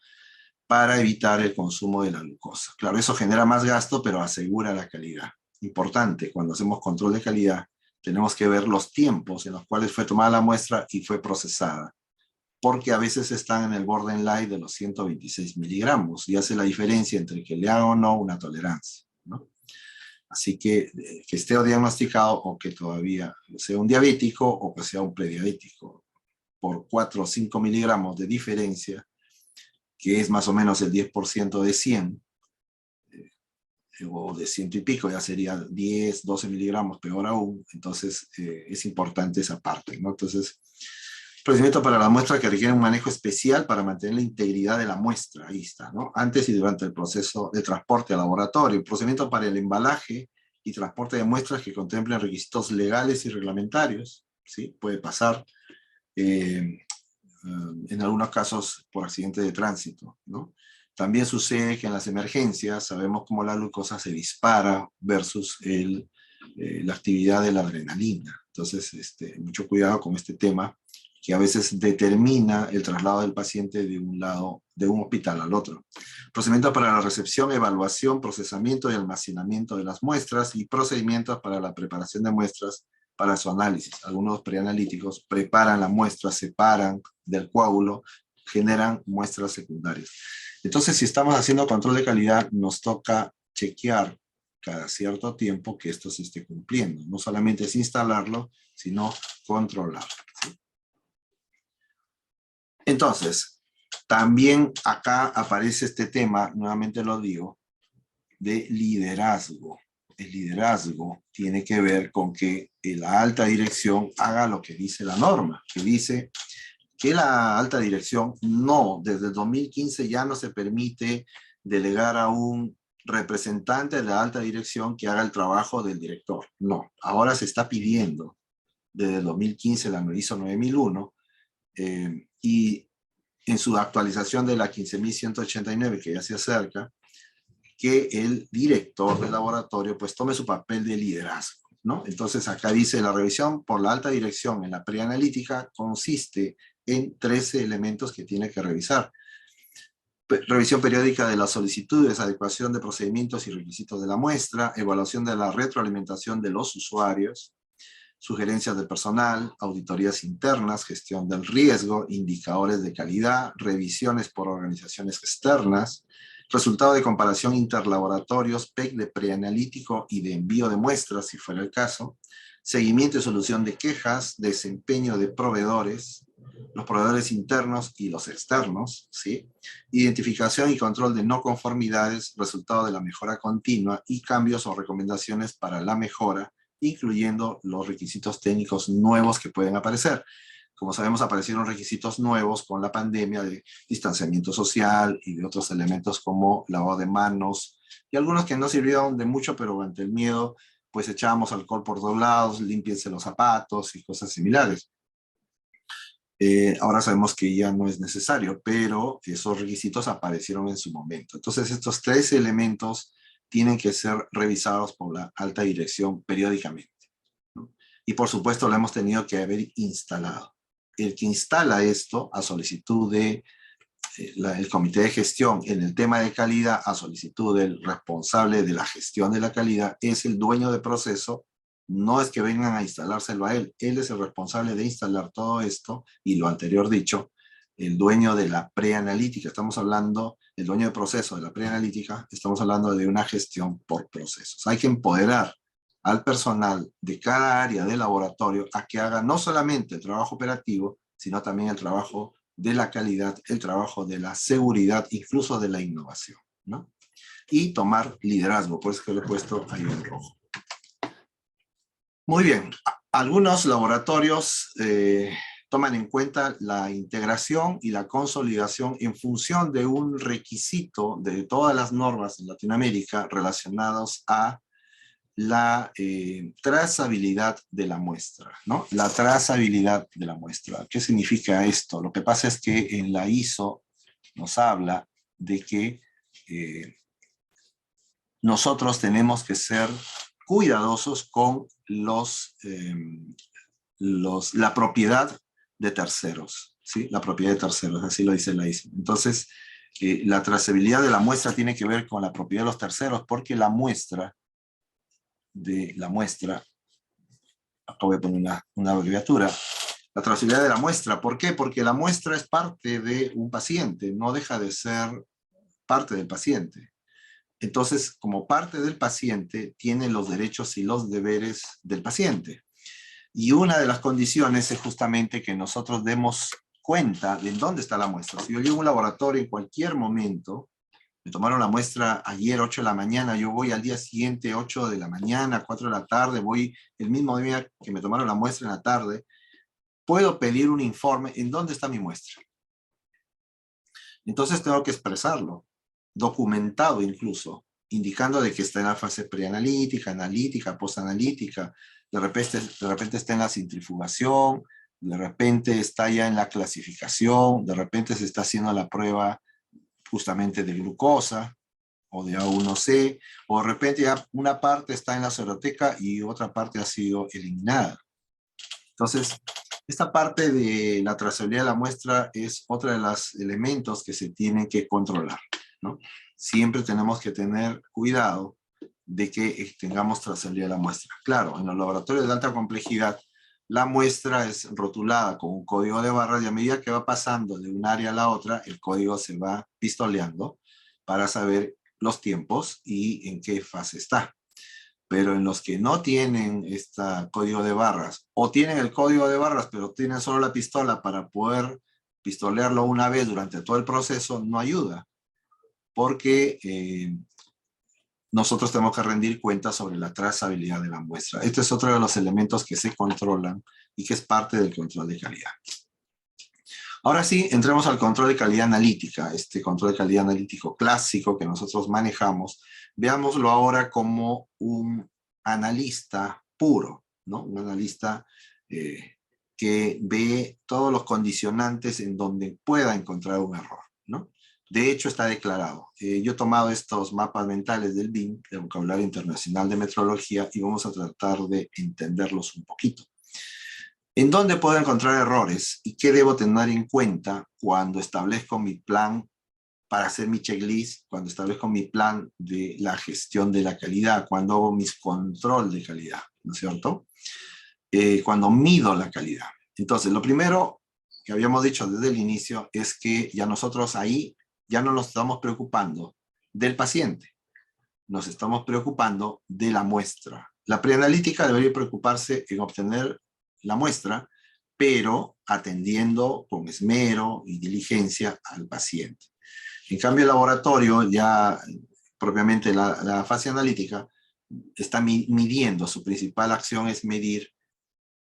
para evitar el consumo de la glucosa. Claro, eso genera más gasto, pero asegura la calidad. Importante, cuando hacemos control de calidad, tenemos que ver los tiempos en los cuales fue tomada la muestra y fue procesada, porque a veces están en el borderline de los 126 miligramos y hace la diferencia entre que le haga o no una tolerancia, ¿no? Así que esté diagnosticado o que todavía sea un diabético o que sea un prediabético, por 4 o 5 miligramos de diferencia, que es más o menos el 10% de 100, o de 100 y pico, ya sería 10, 12 miligramos, peor aún. Entonces es importante esa parte, ¿no? Entonces, procedimiento para la muestra que requiere un manejo especial para mantener la integridad de la muestra, ahí está, ¿no? Antes y durante el proceso de transporte al laboratorio. Procedimiento para el embalaje y transporte de muestras que contemplen requisitos legales y reglamentarios, ¿sí? Puede pasar, en algunos casos, por accidente de tránsito, ¿no? También sucede que en las emergencias sabemos cómo la glucosa se dispara versus la actividad de la adrenalina. Entonces, mucho cuidado con este tema, que a veces determina el traslado del paciente de un lado, de un hospital al otro. Procedimientos para la recepción, evaluación, procesamiento y almacenamiento de las muestras y procedimientos para la preparación de muestras para su análisis. Algunos preanalíticos preparan la muestra, separan del coágulo, generan muestras secundarias. Entonces, si estamos haciendo control de calidad, nos toca chequear cada cierto tiempo que esto se esté cumpliendo. No solamente es instalarlo, sino controlarlo, ¿sí? Entonces, también acá aparece este tema, nuevamente lo digo, de liderazgo. El liderazgo tiene que ver con que la alta dirección haga lo que dice la norma, que dice que la alta dirección no, desde el 2015 ya no se permite delegar a un representante de la alta dirección que haga el trabajo del director. No, ahora se está pidiendo, desde el 2015 la ISO 9001, y en su actualización de la 15.189, que ya se acerca, que el director del laboratorio pues tome su papel de liderazgo, ¿no? Entonces acá dice: la revisión por la alta dirección en la preanalítica consiste en 13 elementos que tiene que revisar. Revisión periódica de las solicitudes, adecuación de procedimientos y requisitos de la muestra, evaluación de la retroalimentación de los usuarios, sugerencias del personal, auditorías internas, gestión del riesgo, indicadores de calidad, revisiones por organizaciones externas, resultado de comparación interlaboratorios, PEC de preanalítico y de envío de muestras, si fuera el caso, seguimiento y solución de quejas, desempeño de proveedores, los proveedores internos y los externos, ¿sí? Identificación y control de no conformidades, resultado de la mejora continua y cambios o recomendaciones para la mejora, incluyendo los requisitos técnicos nuevos que pueden aparecer. Como sabemos, aparecieron requisitos nuevos con la pandemia de distanciamiento social y de otros elementos como lavado de manos, y algunos que no sirvieron de mucho, pero ante el miedo, pues echábamos alcohol por todos lados, límpiense los zapatos y cosas similares. Ahora sabemos que ya no es necesario, pero esos requisitos aparecieron en su momento. Entonces, estos 3 elementos tienen que ser revisados por la alta dirección periódicamente, ¿no? Y por supuesto lo hemos tenido que haber instalado. El que instala esto a solicitud de el comité de gestión en el tema de calidad, a solicitud del responsable de la gestión de la calidad, es el dueño de proceso. No es que vengan a instalárselo a él, él es el responsable de instalar todo esto, y lo anterior dicho, el dueño de la preanalítica, estamos hablando, el dueño de proceso de la preanalítica, estamos hablando de una gestión por procesos. Hay que empoderar al personal de cada área del laboratorio a que haga no solamente el trabajo operativo, sino también el trabajo de la calidad, el trabajo de la seguridad, incluso de la innovación, ¿no? Y tomar liderazgo, por eso que lo he puesto ahí en rojo. Muy bien, algunos laboratorios toman en cuenta la integración y la consolidación en función de un requisito de todas las normas en Latinoamérica relacionados a la trazabilidad de la muestra, ¿no? La trazabilidad de la muestra. ¿Qué significa esto? Lo que pasa es que en la ISO nos habla de que nosotros tenemos que ser cuidadosos con la propiedad de terceros, ¿sí? La propiedad de terceros, así lo dice la ISO. Entonces, La trazabilidad de la muestra tiene que ver con la propiedad de los terceros, porque la muestra, acá voy a poner una abreviatura, la trazabilidad de la muestra. ¿Por qué? Porque la muestra es parte de un paciente, no deja de ser parte del paciente. Entonces, como parte del paciente, tiene los derechos y los deberes del paciente. Y una de las condiciones es justamente que nosotros demos cuenta de dónde está la muestra. Si yo llego a un laboratorio en cualquier momento, me tomaron la muestra ayer 8 de la mañana, yo voy al día siguiente 8 de la mañana, 4 de la tarde, voy el mismo día que me tomaron la muestra en la tarde, puedo pedir un informe en dónde está mi muestra. Entonces tengo que expresarlo, documentado incluso, indicando de que está en la fase preanalítica, analítica, postanalítica, de repente está en la centrifugación, de repente está ya en la clasificación, de repente se está haciendo la prueba justamente de glucosa o de A1C, o de repente ya una parte está en la seroteca y otra parte ha sido eliminada. Entonces, esta parte de la trazabilidad de la muestra es otro de los elementos que se tienen que controlar, ¿no? Siempre tenemos que tener cuidado de que tengamos trazabilidad de la muestra. Claro, en los laboratorios de alta complejidad, la muestra es rotulada con un código de barras y a medida que va pasando de un área a la otra, el código se va pistoleando para saber los tiempos y en qué fase está. Pero en los que no tienen este código de barras, o tienen el código de barras, pero tienen solo la pistola para poder pistolearlo una vez durante todo el proceso, no ayuda, porque nosotros tenemos que rendir cuentas sobre la trazabilidad de la muestra. Este es otro de los elementos que se controlan y que es parte del control de calidad. Ahora sí, entremos al control de calidad analítica, este control de calidad analítico clásico que nosotros manejamos. Veámoslo ahora como un analista puro, ¿no? Un analista que ve todos los condicionantes en donde pueda encontrar un error, ¿no? De hecho, está declarado. Yo he tomado estos mapas mentales del BIM, del Vocabulario Internacional de Metrología, y vamos a tratar de entenderlos un poquito. ¿En dónde puedo encontrar errores y qué debo tener en cuenta cuando establezco mi plan para hacer mi checklist, cuando establezco mi plan de la gestión de la calidad, cuando hago mis control de calidad, ¿no es cierto? Cuando mido la calidad. Entonces, lo primero que habíamos dicho desde el inicio es que ya nosotros ahí ya no nos estamos preocupando del paciente, nos estamos preocupando de la muestra. La preanalítica debería preocuparse en obtener la muestra, pero atendiendo con esmero y diligencia al paciente. En cambio, el laboratorio, ya propiamente la fase analítica, está midiendo, su principal acción es medir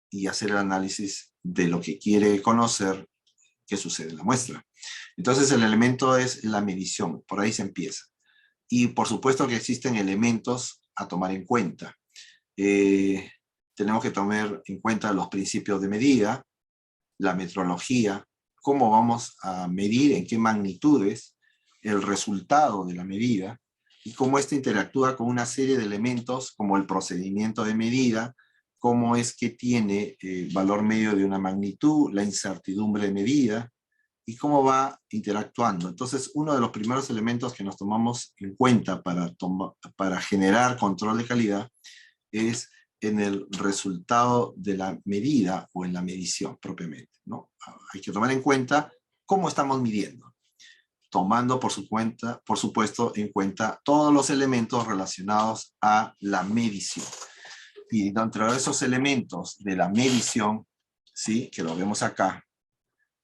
y hacer el análisis de lo que quiere conocer que sucede en la muestra. Entonces, el elemento es la medición, por ahí se empieza. Y por supuesto que existen elementos a tomar en cuenta. Tenemos que tomar en cuenta los principios de medida, la metrología, cómo vamos a medir, en qué magnitudes, el resultado de la medida, y cómo ésta interactúa con una serie de elementos como el procedimiento de medida, cómo es que tiene valor medio de una magnitud, la incertidumbre de medida, y cómo va interactuando. Entonces, uno de los primeros elementos que nos tomamos en cuenta para generar control de calidad es en el resultado de la medida o en la medición propiamente, ¿no? Hay que tomar en cuenta cómo estamos midiendo, tomando por supuesto en cuenta todos los elementos relacionados a la medición. Y dentro de esos elementos de la medición, ¿sí? Que lo vemos acá,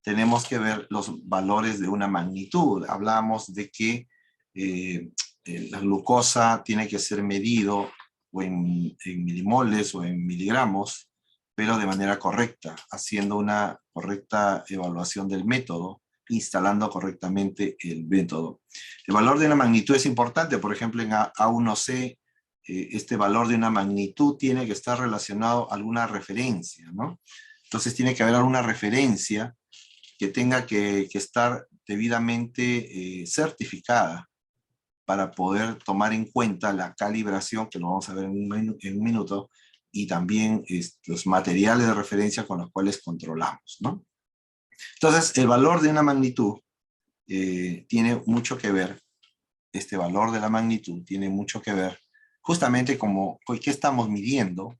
tenemos que ver los valores de una magnitud. Hablamos de que la glucosa tiene que ser medido o en milimoles o en miligramos, pero de manera correcta, haciendo una correcta evaluación del método, instalando correctamente el método. El valor de una magnitud es importante, por ejemplo en A1C, este valor de una magnitud tiene que estar relacionado a alguna referencia, ¿no? Entonces tiene que haber alguna referencia que tenga que estar debidamente certificada para poder tomar en cuenta la calibración, que lo vamos a ver en un minuto, y también los materiales de referencia con los cuales controlamos, ¿no? Entonces, el valor de una magnitud tiene mucho que ver, este valor de la magnitud tiene mucho que ver justamente como qué estamos midiendo,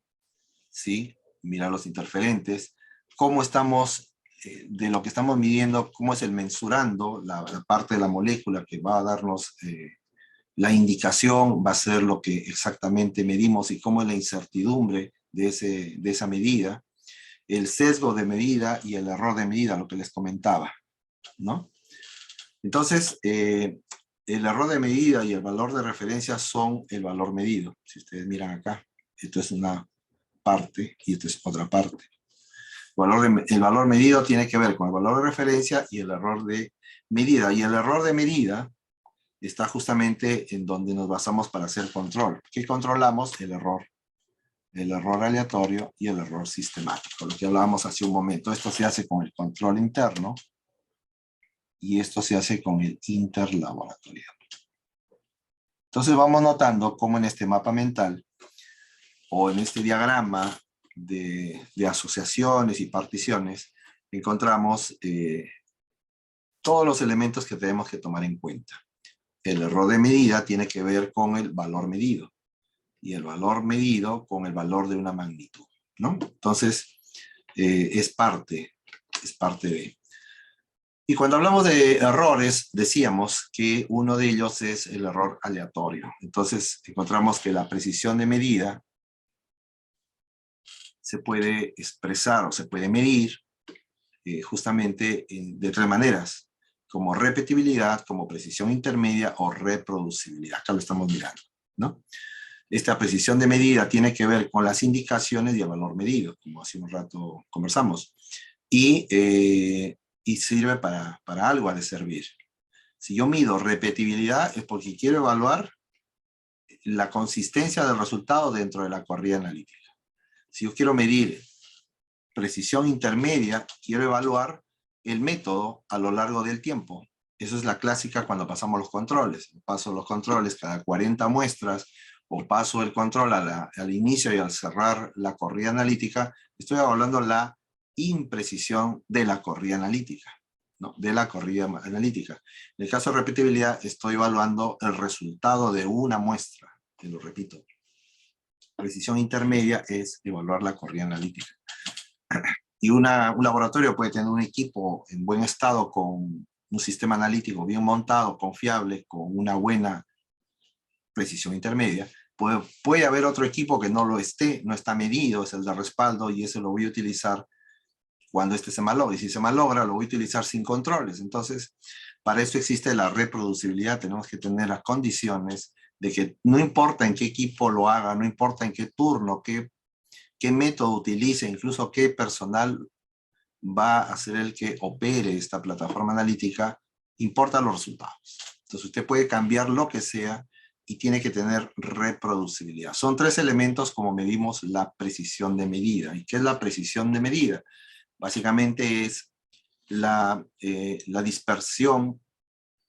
¿sí? Mirar los interferentes, cómo estamos, de lo que estamos midiendo, cómo es el mensurando, la parte de la molécula que va a darnos la indicación, va a ser lo que exactamente medimos y cómo es la incertidumbre de esa medida, el sesgo de medida y el error de medida, lo que les comentaba, ¿no? Entonces, el error de medida y el valor de referencia son el valor medido. Si ustedes miran acá, esto es una parte y esto es otra parte. El valor medido tiene que ver con el valor de referencia y el error de medida. Y el error de medida está justamente en donde nos basamos para hacer control. ¿Qué controlamos? El error aleatorio y el error sistemático, lo que hablábamos hace un momento. Esto se hace con el control interno y esto se hace con el interlaboratorial. Entonces vamos notando cómo en este mapa mental o en este diagrama de asociaciones y particiones encontramos todos los elementos que tenemos que tomar en cuenta. El error de medida tiene que ver con el valor medido y el valor medido con el valor de una magnitud, ¿no? Entonces, es parte de. Y cuando hablamos de errores, decíamos que uno de ellos es el error aleatorio. Entonces, encontramos que la precisión de medida se puede expresar o se puede medir justamente de tres maneras, como repetibilidad, como precisión intermedia o reproducibilidad. Acá lo estamos mirando, ¿no? Esta precisión de medida tiene que ver con las indicaciones y el valor medido, como hace un rato conversamos. Y sirve para algo, ha de servir. Si yo mido repetibilidad es porque quiero evaluar la consistencia del resultado dentro de la corrida analítica. Si yo quiero medir precisión intermedia, quiero evaluar el método a lo largo del tiempo. Eso es la clásica cuando pasamos los controles. Paso los controles cada 40 muestras o paso el control al inicio y al cerrar la corrida analítica. Estoy evaluando la imprecisión de la corrida analítica, ¿no? De la corrida analítica. En el caso de repetibilidad, estoy evaluando el resultado de una muestra. Te lo repito. Precisión intermedia es evaluar la corrida analítica. Y un laboratorio puede tener un equipo en buen estado con un sistema analítico bien montado, confiable, con una buena precisión intermedia. Puede haber otro equipo que no lo esté, no está medido, es el de respaldo y ese lo voy a utilizar cuando este se malogra. Y si se malogra, lo voy a utilizar sin controles. Entonces, para eso existe la reproducibilidad. Tenemos que tener las condiciones de que no importa en qué equipo lo haga, no importa en qué turno, qué método utilice, incluso qué personal va a ser el que opere esta plataforma analítica, importa los resultados. Entonces usted puede cambiar lo que sea y tiene que tener reproducibilidad. Son tres elementos como medimos la precisión de medida. ¿Y qué es la precisión de medida? Básicamente es la dispersión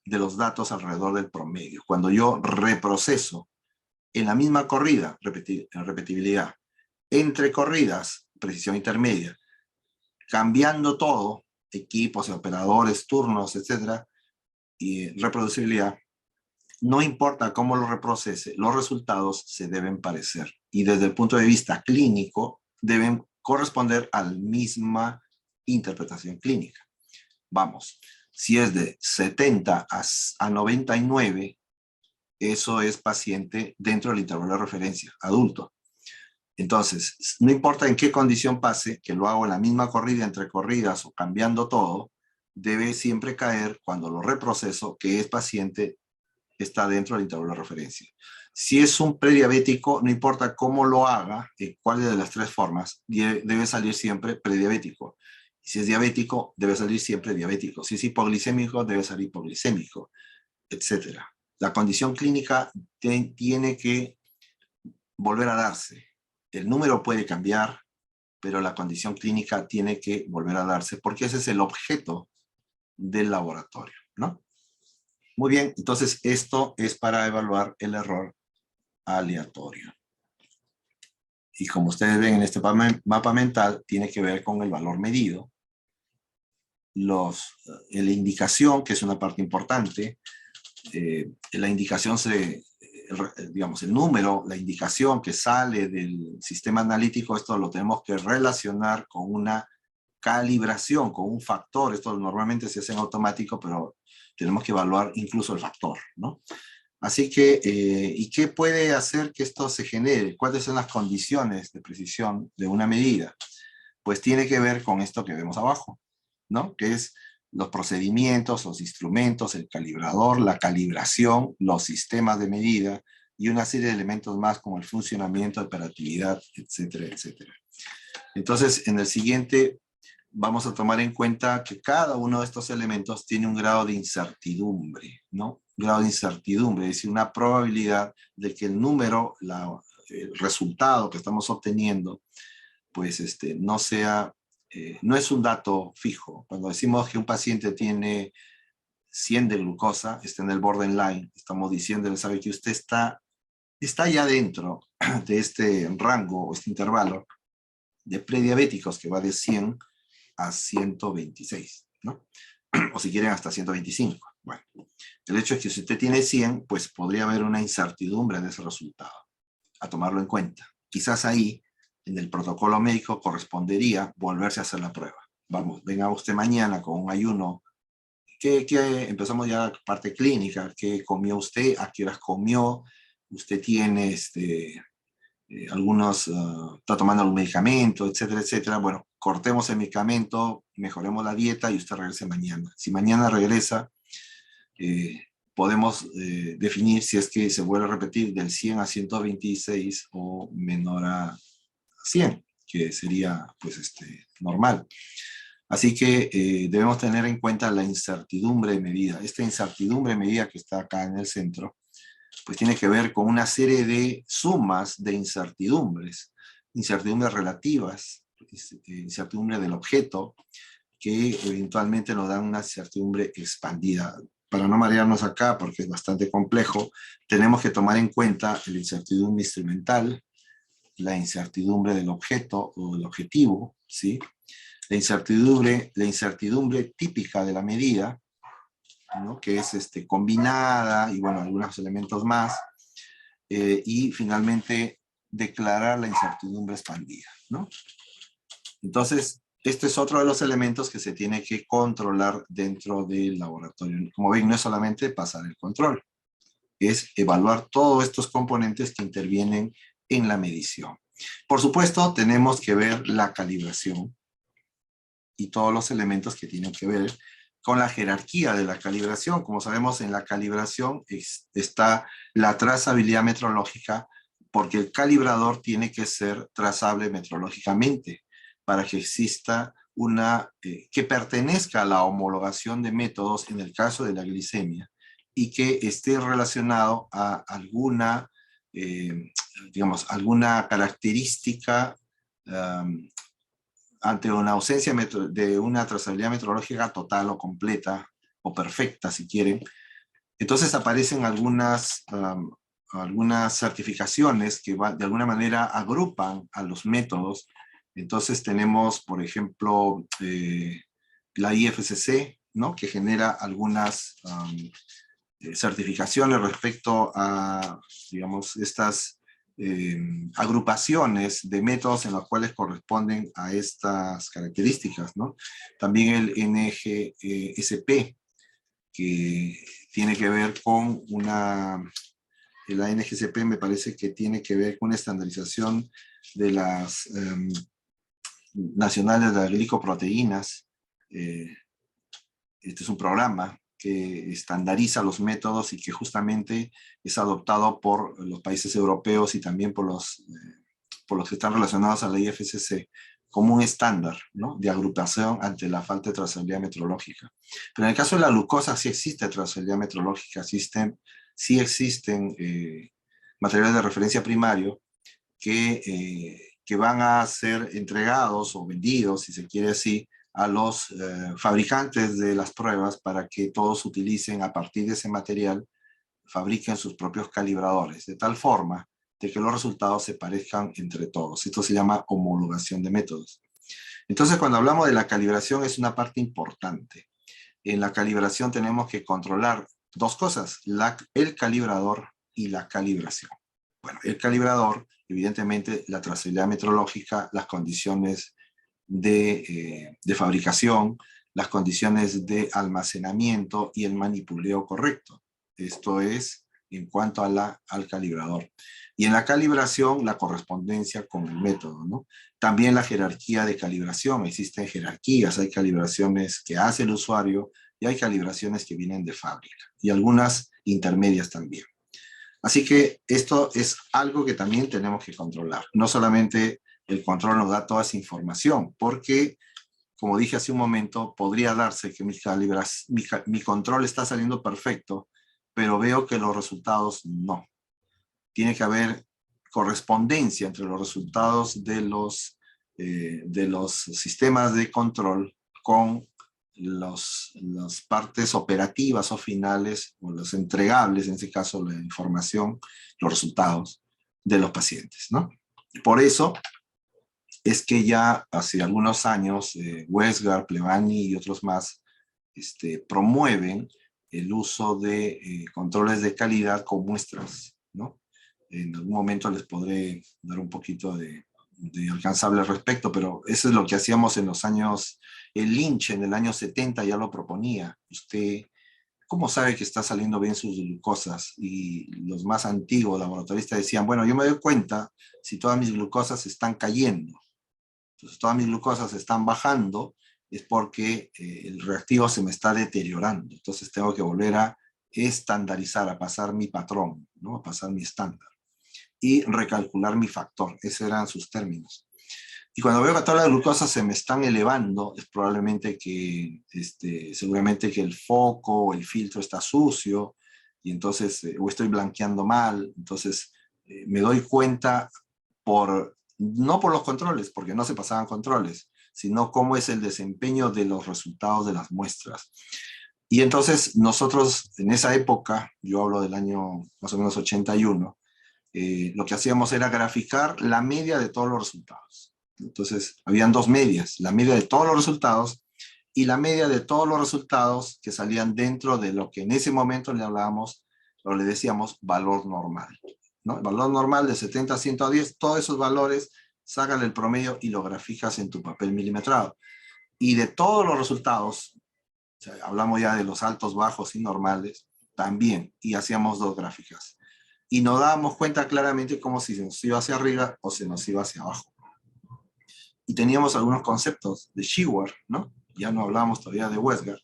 de los datos alrededor del promedio. Cuando yo reproceso en la misma corrida, repetibilidad, entre corridas, precisión intermedia, cambiando todo, equipos, operadores, turnos, etcétera, y reproducibilidad, no importa cómo lo reprocese, los resultados se deben parecer. Y desde el punto de vista clínico, deben corresponder a la misma interpretación clínica. Vamos, si es de 70 a 99, eso es paciente dentro del intervalo de referencia, adulto. Entonces, no importa en qué condición pase, que lo hago en la misma corrida, entre corridas o cambiando todo, debe siempre caer cuando lo reproceso, que es paciente, está dentro del intervalo de referencia. Si es un prediabético, no importa cómo lo haga, cuál de las tres formas, debe salir siempre prediabético. Si es diabético, debe salir siempre diabético. Si es hipoglicémico, debe salir hipoglicémico, etc. La condición clínica tiene que volver a darse. El número puede cambiar, pero la condición clínica tiene que volver a darse, porque ese es el objeto del laboratorio, ¿no? Muy bien, entonces esto es para evaluar el error aleatorio. Y como ustedes ven en este mapa mental, tiene que ver con el valor medido la indicación, que es una parte importante. La indicación digamos, el número, la indicación que sale del sistema analítico, esto lo tenemos que relacionar con una calibración, con un factor. Esto normalmente se hace en automático, pero tenemos que evaluar incluso el factor, ¿no? Así que, ¿y qué puede hacer que esto se genere? ¿Cuáles son las condiciones de precisión de una medida? Pues tiene que ver con esto que vemos abajo, ¿no? Que es los procedimientos, los instrumentos, el calibrador, la calibración, los sistemas de medida y una serie de elementos más como el funcionamiento, operatividad, etcétera, etcétera. Entonces, en el siguiente vamos a tomar en cuenta que cada uno de estos elementos tiene un grado de incertidumbre, ¿no? Un grado de incertidumbre, es decir, una probabilidad de que el número, el resultado que estamos obteniendo, pues no sea, no es un dato fijo. Cuando decimos que un paciente tiene 100 de glucosa, está en el borderline, estamos diciéndole, sabe que usted está ya dentro de este rango o este intervalo de prediabéticos que va de 100 a 126, ¿no? O si quieren hasta 125. Bueno, el hecho es que si usted tiene 100, pues podría haber una incertidumbre en ese resultado, a tomarlo en cuenta. Quizás ahí, en el protocolo médico, correspondería volverse a hacer la prueba. Vamos, venga usted mañana con un ayuno. Empezamos ya la parte clínica. ¿Qué comió usted? ¿A qué horas comió? Usted tiene está tomando algún medicamento, etcétera, etcétera. Bueno, cortemos el medicamento, mejoremos la dieta y usted regrese mañana. Si mañana regresa, podemos definir si es que se vuelve a repetir del 100 a 126 o menor a 100, que sería pues normal. Así que debemos tener en cuenta la incertidumbre de medida. Esta incertidumbre de medida que está acá en el centro, pues tiene que ver con una serie de sumas de incertidumbres, incertidumbres relativas, incertidumbre del objeto, que eventualmente nos dan una incertidumbre expandida. Para no marearnos acá, porque es bastante complejo, tenemos que tomar en cuenta la incertidumbre instrumental, la incertidumbre del objeto o del objetivo, ¿sí? La incertidumbre típica de la medida, ¿no? Que es combinada y bueno, algunos elementos más, y finalmente declarar la incertidumbre expandida, ¿no? Entonces, este es otro de los elementos que se tiene que controlar dentro del laboratorio. Como ven, no es solamente pasar el control, es evaluar todos estos componentes que intervienen en la medición. Por supuesto, tenemos que ver la calibración y todos los elementos que tienen que ver con la jerarquía de la calibración. Como sabemos, en la calibración está la trazabilidad metrológica, porque el calibrador tiene que ser trazable metrológicamente para que exista que pertenezca a la homologación de métodos en el caso de la glicemia y que esté relacionado a alguna, digamos, alguna característica ante una ausencia de una trazabilidad metrológica total o completa o perfecta, si quieren. Entonces aparecen algunas certificaciones que de alguna manera agrupan a los métodos. Entonces tenemos, por ejemplo, la IFSC, ¿no? Que genera algunas certificaciones respecto a, digamos, estas agrupaciones de métodos en los cuales corresponden a estas características, ¿no? También el NGSP, que tiene que ver con la NGSP me parece que tiene que ver con una estandarización de las nacionales de las glicoproteínas. Este es un programa que estandariza los métodos y que justamente es adoptado por los países europeos y también por los que están relacionados a la IFSC como un estándar, ¿no? De agrupación ante la falta de trazabilidad metrológica. Pero en el caso de la glucosa sí existe trazabilidad metrológica, sí existen materiales de referencia primario que van a ser entregados o vendidos, si se quiere así, a los fabricantes de las pruebas para que todos utilicen a partir de ese material, fabriquen sus propios calibradores, de tal forma de que los resultados se parezcan entre todos. Esto se llama homologación de métodos. Entonces, cuando hablamos de la calibración, es una parte importante. En la calibración tenemos que controlar dos cosas, el calibrador y la calibración. Bueno, el calibrador, evidentemente, la trazabilidad metrológica, las condiciones de fabricación, las condiciones de almacenamiento y el manipuleo correcto. Esto es en cuanto a al calibrador. Y en la calibración, la correspondencia con el método, ¿no? También la jerarquía de calibración. Existen jerarquías, hay calibraciones que hace el usuario y hay calibraciones que vienen de fábrica y algunas intermedias también. Así que esto es algo que también tenemos que controlar. No solamente el control nos da toda esa información, porque, como dije hace un momento, podría darse que mi control está saliendo perfecto, pero veo que los resultados no. Tiene que haber correspondencia entre los resultados de los sistemas de control con las partes operativas o finales, o los entregables, en este caso la información, los resultados de los pacientes, ¿no? Por eso es que ya hace algunos años Westgard, Plevani y otros más promueven el uso de controles de calidad con muestras, ¿no? En algún momento les podré dar un poquito de alcanzable al respecto, pero eso es lo que hacíamos en los años, el Lynch en el año 70 ya lo proponía. Usted, ¿cómo sabe que está saliendo bien sus glucosas? Y los más antiguos laboratoristas decían, bueno, yo me doy cuenta si todas mis glucosas están cayendo. Entonces, todas mis glucosas están bajando, es porque el reactivo se me está deteriorando. Entonces, tengo que volver a estandarizar, a pasar mi patrón, ¿no? A pasar mi estándar. Y recalcular mi factor. Esos eran sus términos. Y cuando veo que todas las glucosas se me están elevando, es probablemente que, seguramente que el foco o el filtro está sucio, y entonces, o estoy blanqueando mal, entonces me doy cuenta no por los controles, porque no se pasaban controles, sino cómo es el desempeño de los resultados de las muestras. Y entonces nosotros, en esa época, yo hablo del año más o menos 81, lo que hacíamos era graficar la media de todos los resultados. Entonces, habían dos medias, la media de todos los resultados y la media de todos los resultados que salían dentro de lo que en ese momento le hablábamos, o le decíamos valor normal, ¿no? El valor normal de 70 a 110, todos esos valores, sácale el promedio y lo graficas en tu papel milimetrado. Y de todos los resultados, o sea, hablamos ya de los altos, bajos y normales, también, y hacíamos dos gráficas. Y nos dábamos cuenta claramente como si se nos iba hacia arriba o se nos iba hacia abajo. Y teníamos algunos conceptos de Shewhart, ¿no? Ya no hablábamos todavía de Westgard,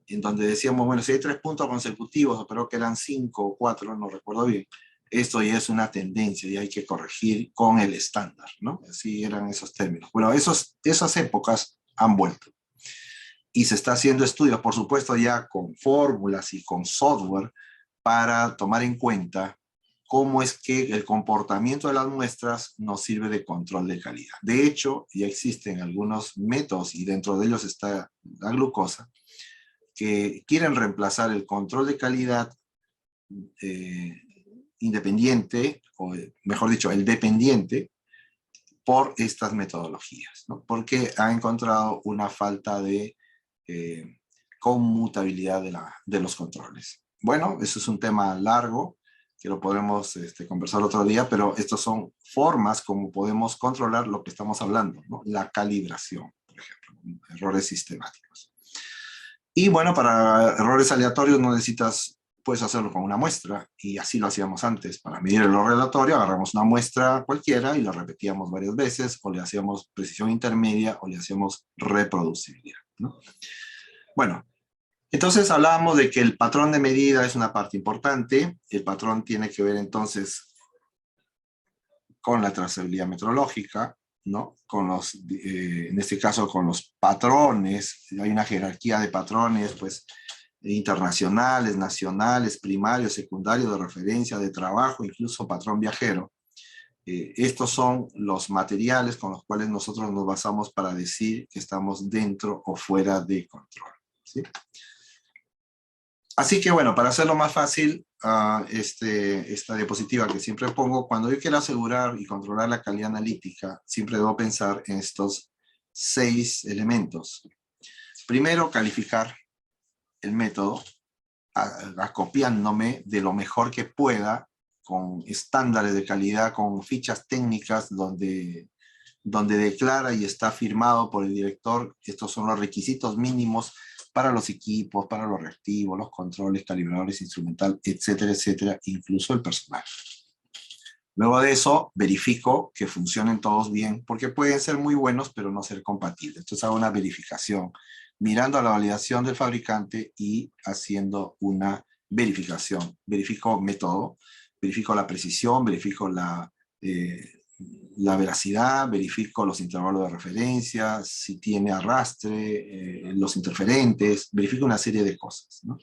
en donde decíamos, bueno, si hay 3 puntos consecutivos, pero que eran 5 o 4, no recuerdo bien, esto ya es una tendencia y hay que corregir con el estándar, ¿no? Así eran esos términos. Bueno, esas épocas han vuelto. Y se está haciendo estudios, por supuesto, ya con fórmulas y con software para tomar en cuenta cómo es que el comportamiento de las muestras nos sirve de control de calidad. De hecho, ya existen algunos métodos, y dentro de ellos está la glucosa, que quieren reemplazar el control de calidad independiente, o mejor dicho, el dependiente, por estas metodologías, ¿no? Porque ha encontrado una falta de conmutabilidad de los controles. Bueno, eso es un tema largo, que lo podremos conversar otro día, pero estas son formas como podemos controlar lo que estamos hablando, ¿no? La calibración, por ejemplo, errores sistemáticos. Y bueno, para errores aleatorios no necesitas, puedes hacerlo con una muestra, y así lo hacíamos antes. Para medir el error aleatorio, agarramos una muestra cualquiera y la repetíamos varias veces, o le hacíamos precisión intermedia, o le hacíamos reproducibilidad, ¿no? Bueno, entonces hablábamos de que el patrón de medida es una parte importante. El patrón tiene que ver entonces con la trazabilidad metrológica, ¿no? Con en este caso con los patrones. Hay una jerarquía de patrones, pues, internacionales, nacionales, primarios, secundarios, de referencia, de trabajo, incluso patrón viajero. Estos son los materiales con los cuales nosotros nos basamos para decir que estamos dentro o fuera de control, ¿sí? Así que bueno, para hacerlo más fácil, esta diapositiva que siempre pongo, cuando yo quiero asegurar y controlar la calidad analítica, siempre debo pensar en estos 6 elementos. Primero, calificar el método, acopiándome de lo mejor que pueda, con estándares de calidad, con fichas técnicas donde declara y está firmado por el director, estos son los requisitos mínimos para los equipos, para los reactivos, los controles, calibradores, instrumental, etcétera, etcétera, incluso el personal. Luego de eso, verifico que funcionen todos bien, porque pueden ser muy buenos, pero no ser compatibles. Entonces hago una verificación, mirando a la validación del fabricante y haciendo una verificación. Verifico método, verifico la precisión, verifico la veracidad, verifico los intervalos de referencia, si tiene arrastre, los interferentes, verifico una serie de cosas, ¿no?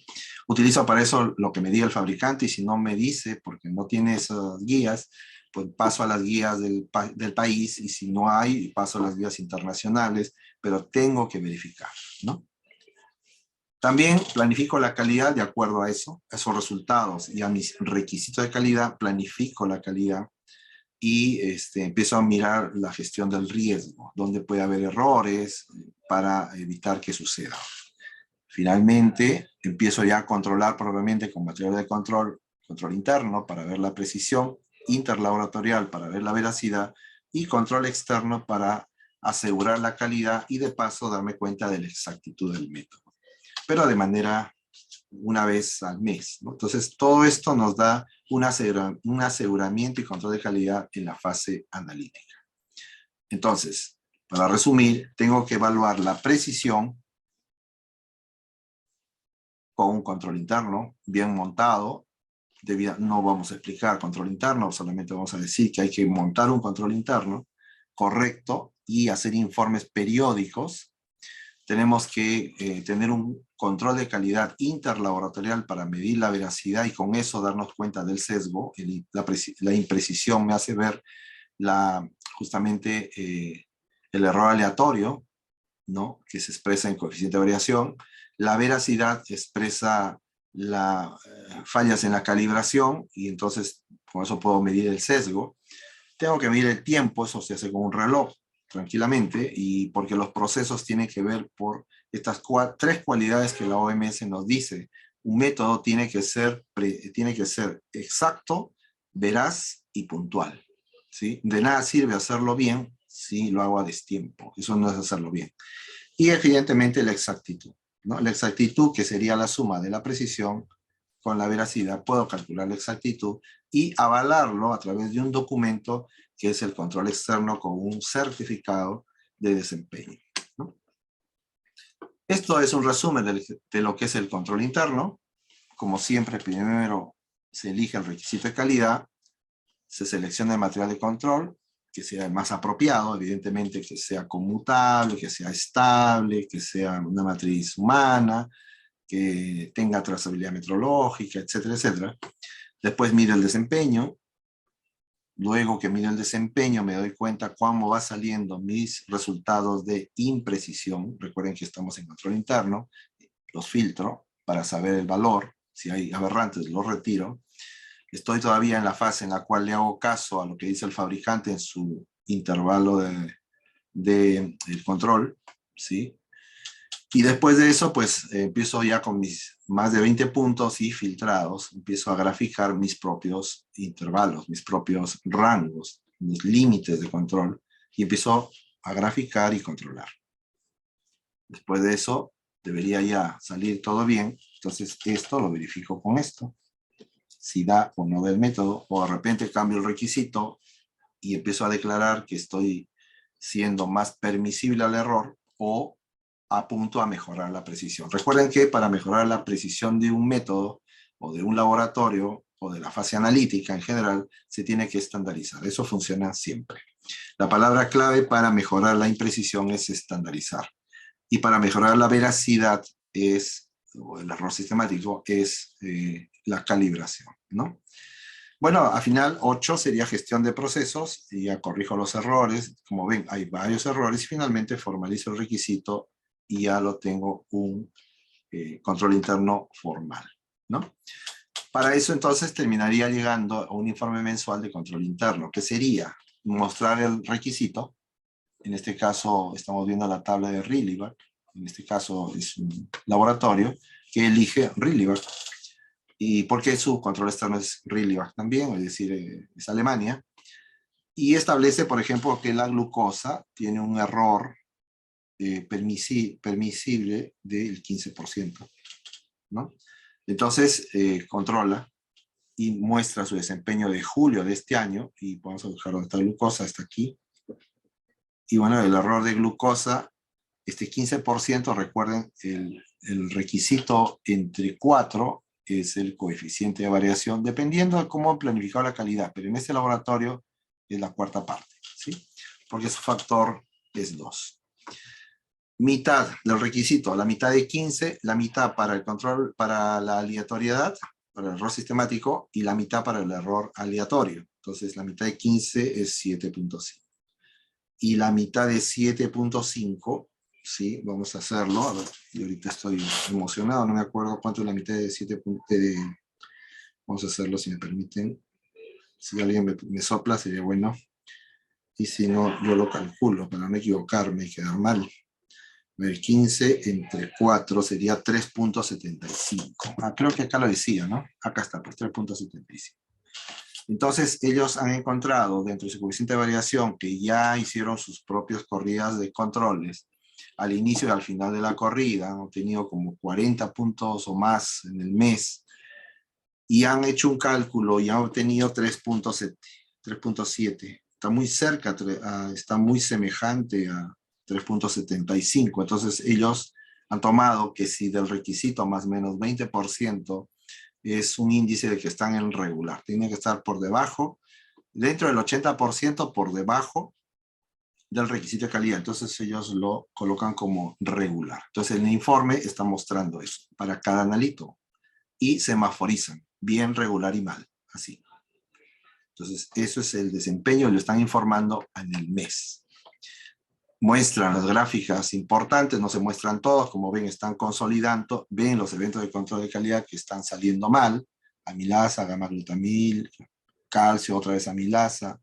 Utilizo para eso lo que me diga el fabricante, y si no me dice, porque no tiene esas guías, pues paso a las guías del país, y si no hay, paso a las guías internacionales, pero tengo que verificar, ¿no? También planifico la calidad de acuerdo a eso, a esos resultados y a mis requisitos de calidad, planifico la calidad y empiezo a mirar la gestión del riesgo, dónde puede haber errores para evitar que suceda. Finalmente, empiezo ya a controlar probablemente con material de control interno para ver la precisión, interlaboratorial para ver la veracidad y control externo para asegurar la calidad y de paso darme cuenta de la exactitud del método. Pero de manera una vez al mes, ¿no? Entonces, todo esto nos da un aseguramiento y control de calidad en la fase analítica. Entonces, para resumir, tengo que evaluar la precisión con un control interno bien montado. No vamos a explicar control interno, solamente vamos a decir que hay que montar un control interno correcto y hacer informes periódicos. Tenemos que tener un control de calidad interlaboratorial para medir la veracidad y con eso darnos cuenta del sesgo. La imprecisión me hace ver justamente el error aleatorio, ¿no? Que se expresa en coeficiente de variación. La veracidad expresa las fallas en la calibración y entonces con eso puedo medir el sesgo. Tengo que medir el tiempo, eso se hace con un reloj tranquilamente, y porque los procesos tienen que ver por estas 3 cualidades que la OMS nos dice. Un método tiene que ser exacto, veraz y puntual, ¿sí? De nada sirve hacerlo bien si lo hago a destiempo. Eso no es hacerlo bien. Y evidentemente la exactitud, ¿no? La exactitud, que sería la suma de la precisión con la veracidad. Puedo calcular la exactitud y avalarlo a través de un documento que es el control externo con un certificado de desempeño, ¿no? Esto es un resumen de lo que es el control interno. Como siempre, primero se elige el requisito de calidad, se selecciona el material de control, que sea el más apropiado, evidentemente que sea conmutable, que sea estable, que sea una matriz humana, que tenga trazabilidad metrológica, etcétera, etcétera. Después mido el desempeño. Luego que mido el desempeño me doy cuenta cómo va saliendo mis resultados de imprecisión. Recuerden que estamos en control interno. Los filtro para saber el valor. Si hay aberrantes, los retiro. Estoy todavía en la fase en la cual le hago caso a lo que dice el fabricante en su intervalo de control, ¿sí? Y después de eso, pues empiezo ya con mis más de 20 puntos y filtrados, empiezo a graficar mis propios intervalos, mis propios rangos, mis límites de control, y empiezo a graficar y controlar. Después de eso, debería ya salir todo bien, entonces esto lo verifico con esto, si da o no da el método, o de repente cambio el requisito y empiezo a declarar que estoy siendo más permisible al error, o apunto a mejorar la precisión. Recuerden que para mejorar la precisión de un método o de un laboratorio o de la fase analítica en general, se tiene que estandarizar. Eso funciona siempre. La palabra clave para mejorar la imprecisión es estandarizar. Y para mejorar la veracidad o el error sistemático, es la calibración, ¿no? Bueno, al final 8 sería gestión de procesos, y ya corrijo los errores. Como ven, hay varios errores y finalmente formalizo el requisito y ya lo tengo un control interno formal, ¿no? Para eso entonces terminaría llegando a un informe mensual de control interno, que sería mostrar el requisito, En este caso estamos viendo la tabla de Rillivac. En este caso es un laboratorio que elige Rillivac. ¿Y por qué su control externo es Rillivac también? Es decir, es Alemania. Y establece, por ejemplo, que la glucosa tiene un error permisible del 15%, ¿no? Entonces, controla y muestra su desempeño de julio de este año, y vamos a buscar dónde está glucosa, está aquí. Y bueno, el error de glucosa, este 15%, recuerden, el requisito entre 4 es el coeficiente de variación, dependiendo de cómo han planificado la calidad, pero en este laboratorio es la cuarta parte, ¿sí? Porque su factor es 2. Mitad del requisito, la mitad de 15, la mitad para el control, para la aleatoriedad, para el error sistemático, y la mitad para el error aleatorio. Entonces, la mitad de 15 es 7.5. Y la mitad de 7.5, ¿sí? Vamos a hacerlo. A ver, yo ahorita estoy emocionado, no me acuerdo cuánto es la mitad de 7. Vamos a hacerlo, si me permiten. Si alguien me sopla, sería bueno. Y si no, yo lo calculo para no equivocarme y quedar mal. A ver, 15 entre 4 sería 3.75. Creo que acá lo decía, ¿no? Acá está, pues 3.75. Entonces, ellos han encontrado dentro de su coeficiente de variación que ya hicieron sus propias corridas de controles. Al inicio y al final de la corrida han obtenido como 40 puntos o más en el mes, y han hecho un cálculo y han obtenido 3.7. Está muy cerca, está muy semejante a 3.75. Entonces, ellos han tomado que si del requisito más o menos 20%, es un índice de que están en regular. Tiene que estar por debajo, dentro del 80% por debajo del requisito de calidad. Entonces ellos lo colocan como regular. Entonces el informe está mostrando eso para cada analito. Y semaforizan, bien, regular y mal. Así. Entonces eso es el desempeño, lo están informando en el mes. Muestran las gráficas importantes, no se muestran todos, como ven están consolidando, ven los eventos de control de calidad que están saliendo mal, amilasa, gamma-glutamil, calcio, otra vez amilasa,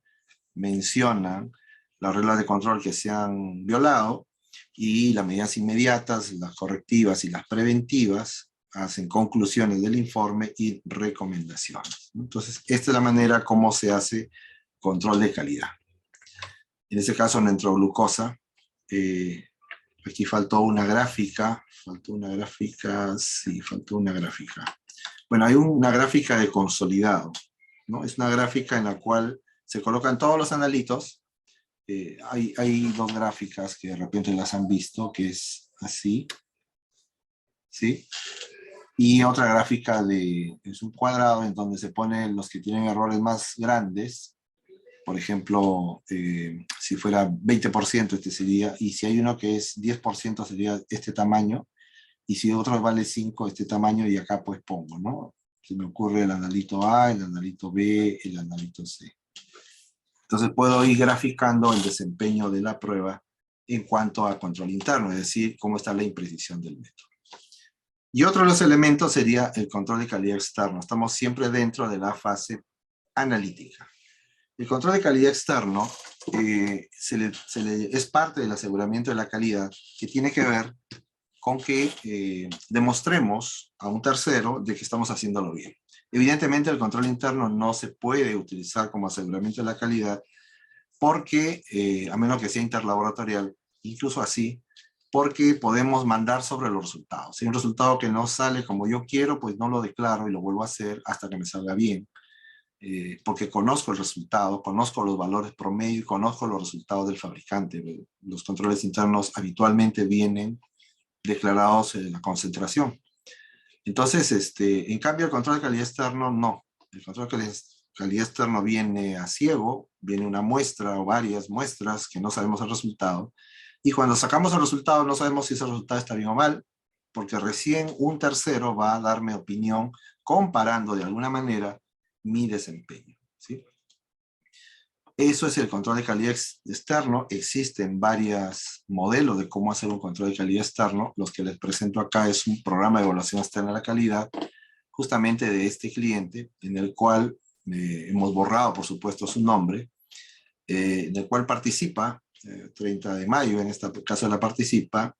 mencionan las reglas de control que se han violado y las medidas inmediatas, las correctivas y las preventivas, hacen conclusiones del informe y recomendaciones. Entonces, esta es la manera como se hace control de calidad. En este caso no entró glucosa. Aquí faltó una gráfica. Sí, faltó una gráfica. Bueno, hay una gráfica de consolidado, ¿no? Es una gráfica en la cual se colocan todos los analitos. Hay dos gráficas que de repente las han visto, que es así, ¿sí? Y otra gráfica es un cuadrado en donde se ponen los que tienen errores más grandes. Por ejemplo, si fuera 20%, este sería, y si hay uno que es 10%, sería este tamaño, y si otro vale 5, este tamaño, y acá pues pongo, ¿no? Se me ocurre el analito A, el analito B, el analito C. Entonces puedo ir graficando el desempeño de la prueba en cuanto a control interno, es decir, cómo está la imprecisión del método. Y otro de los elementos sería el control de calidad externo. Estamos siempre dentro de la fase analítica. El control de calidad externo es parte del aseguramiento de la calidad, que tiene que ver con que demostremos a un tercero de que estamos haciéndolo bien. Evidentemente el control interno no se puede utilizar como aseguramiento de la calidad porque, a menos que sea interlaboratorial, incluso así, porque podemos mandar sobre los resultados. Si hay un resultado que no sale como yo quiero, pues no lo declaro y lo vuelvo a hacer hasta que me salga bien. Porque conozco el resultado, conozco los valores promedio, conozco los resultados del fabricante. Los controles internos habitualmente vienen declarados en la concentración. Entonces, en cambio, el control de calidad externo no. El control de calidad externo viene a ciego, viene una muestra o varias muestras que no sabemos el resultado. Y cuando sacamos el resultado, no sabemos si ese resultado está bien o mal, porque recién un tercero va a darme opinión comparando de alguna manera mi desempeño, ¿sí? Eso es el control de calidad externo. Existen varios modelos de cómo hacer un control de calidad externo. Los que les presento acá es un programa de evaluación externa de la calidad, justamente de este cliente, en el cual hemos borrado, por supuesto, su nombre, en el cual participa 30 de mayo, en este caso la participa,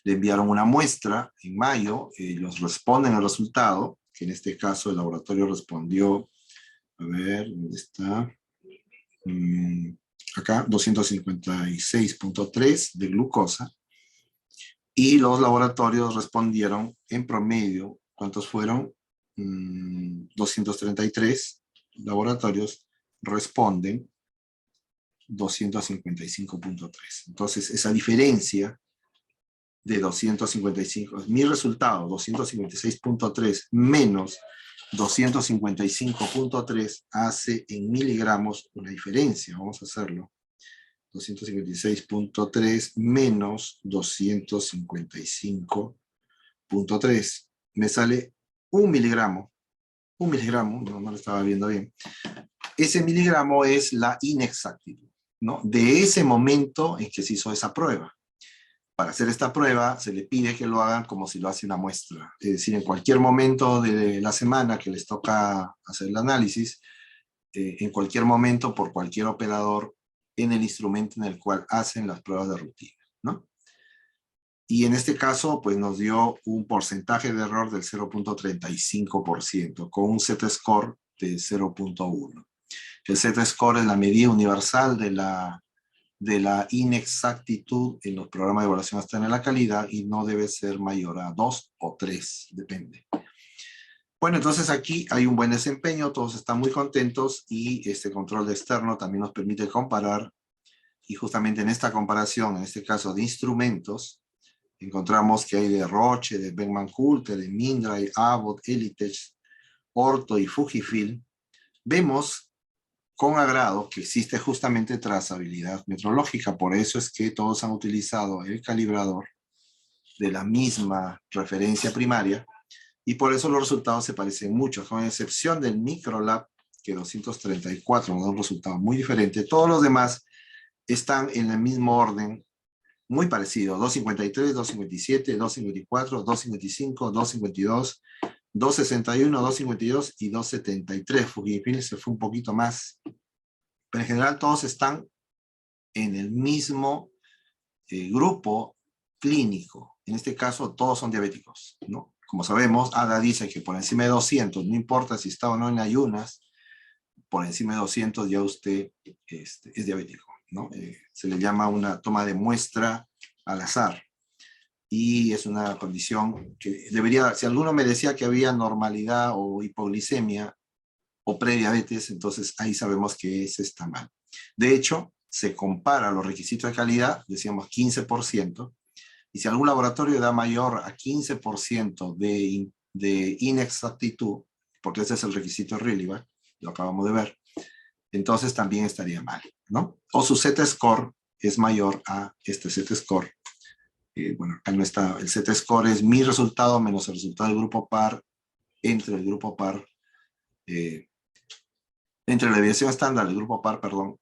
le enviaron una muestra en mayo, ellos responden al resultado, que en este caso el laboratorio respondió, a ver, ¿dónde está? Acá, 256.3 de glucosa, y los laboratorios respondieron en promedio, ¿cuántos fueron? 233 laboratorios responden 255.3. Entonces, esa diferencia de 255, mi resultado, 256.3 menos 255.3 hace en miligramos una diferencia. Vamos a hacerlo. 256.3 menos 255.3. Me sale un miligramo. Un miligramo, no lo estaba viendo bien. Ese miligramo es la inexactitud, ¿no? De ese momento en que se hizo esa prueba. Para hacer esta prueba se le pide que lo hagan como si lo hace una muestra. Es decir, en cualquier momento de la semana que les toca hacer el análisis, en cualquier momento por cualquier operador en el instrumento en el cual hacen las pruebas de rutina, ¿no? Y en este caso, pues nos dio un porcentaje de error del 0.35%, con un Z-score de 0.1. El Z-score es la medida universal de la inexactitud en los programas de evaluación externa de la calidad y no debe ser mayor a 2 o 3, depende. Bueno, entonces aquí hay un buen desempeño, todos están muy contentos y este control externo también nos permite comparar, y justamente en esta comparación, en este caso de instrumentos, encontramos que hay de Roche, de Beckman Coulter, de Mindray, Abbott, Elitech, Ortho y Fujifilm. Vemos con agrado que existe justamente trazabilidad metrológica, por eso es que todos han utilizado el calibrador de la misma referencia primaria, y por eso los resultados se parecen mucho, con excepción del Microlab, que 234 nos da un resultado muy diferente. Todos los demás están en el mismo orden, muy parecido, 253, 257, 254, 255, 252, 261, 252 y 273. Fujifilm se fue un poquito más, pero en general todos están en el mismo grupo clínico. En este caso, todos son diabéticos, ¿no? Como sabemos, ADA dice que por encima de 200, no importa si está o no en ayunas, por encima de 200 ya usted es diabético, ¿no? Se le llama una toma de muestra al azar. Y es una condición que debería, si alguno me decía que había normalidad o hipoglicemia o prediabetes, entonces ahí sabemos que ese está mal. De hecho, se compara los requisitos de calidad, decíamos 15%, y si algún laboratorio da mayor a 15% de inexactitud, porque ese es el requisito RILIVA, lo acabamos de ver, entonces también estaría mal, ¿no? O su Z-score es mayor a este Z-score. Bueno, acá no está, el Z-score es mi resultado menos el resultado del grupo par, entre el grupo par, entre la desviación estándar del grupo par, perdón,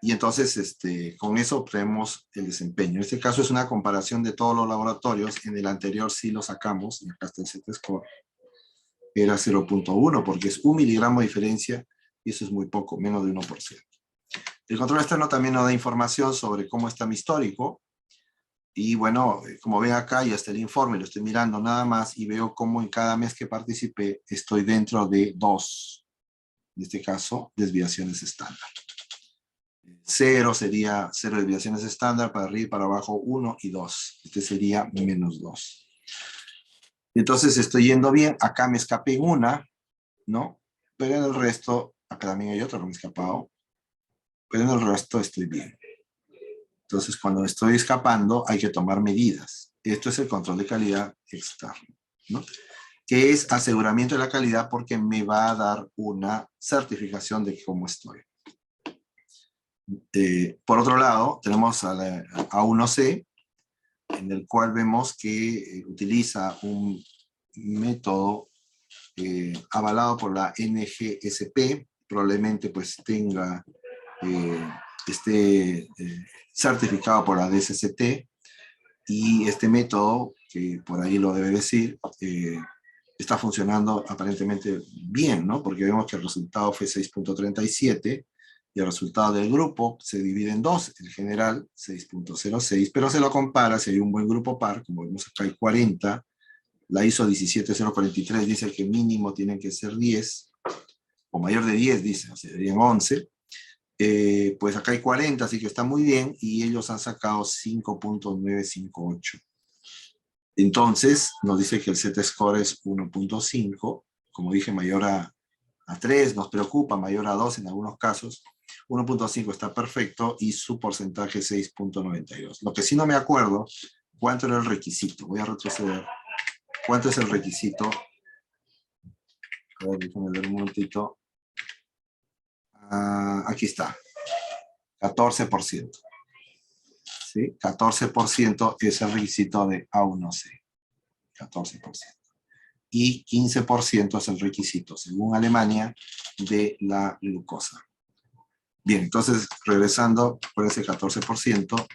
y entonces con eso obtenemos el desempeño. En este caso es una comparación de todos los laboratorios, en el anterior sí lo sacamos, y acá está el Z-score, era 0.1, porque es 1 miligramo de diferencia, y eso es muy poco, menos de 1%. El control externo también nos da información sobre cómo está mi histórico, y bueno, como ven acá, ya está el informe, lo estoy mirando nada más, y veo cómo en cada mes que participé estoy dentro de 2, en este caso, desviaciones estándar. 0 sería 0 desviaciones estándar, para arriba y para abajo 1 y 2. Este sería menos 2. Entonces estoy yendo bien. Acá me escapé en una, ¿no? Pero en el resto, acá también hay otro que me he escapado. Pero en el resto estoy bien. Entonces cuando estoy escapando hay que tomar medidas. Esto es el control de calidad externo, ¿no? Que es aseguramiento de la calidad porque me va a dar una certificación de cómo estoy. Por otro lado, tenemos a A1C, en el cual vemos que utiliza un método avalado por la NGSP, probablemente pues tenga, esté certificado por la DSCT, y este método, que por ahí lo debe decir, está funcionando aparentemente bien, ¿no? Porque vemos que el resultado fue 6.37, Y el resultado del grupo se divide en dos, el general 6.06, pero se lo compara si hay un buen grupo par, como vemos acá hay 40, la ISO 17043 dice que mínimo tienen que ser 10, o mayor de 10 dice, o sea, serían 11, pues acá hay 40, así que está muy bien, y ellos han sacado 5.958. Entonces, nos dice que el Z-score es 1.5, como dije, mayor a 3, nos preocupa, mayor a 2 en algunos casos. 1.5 está perfecto y su porcentaje es 6.92. Lo que sí no me acuerdo, ¿cuánto era el requisito? Voy a retroceder. ¿Cuánto es el requisito? A ver, déjame ver un momentito. Aquí está, 14%. ¿Sí? 14% es el requisito de A1C. 14%. Y 15% es el requisito, según Alemania, de la glucosa. Bien, entonces, regresando por ese 14%,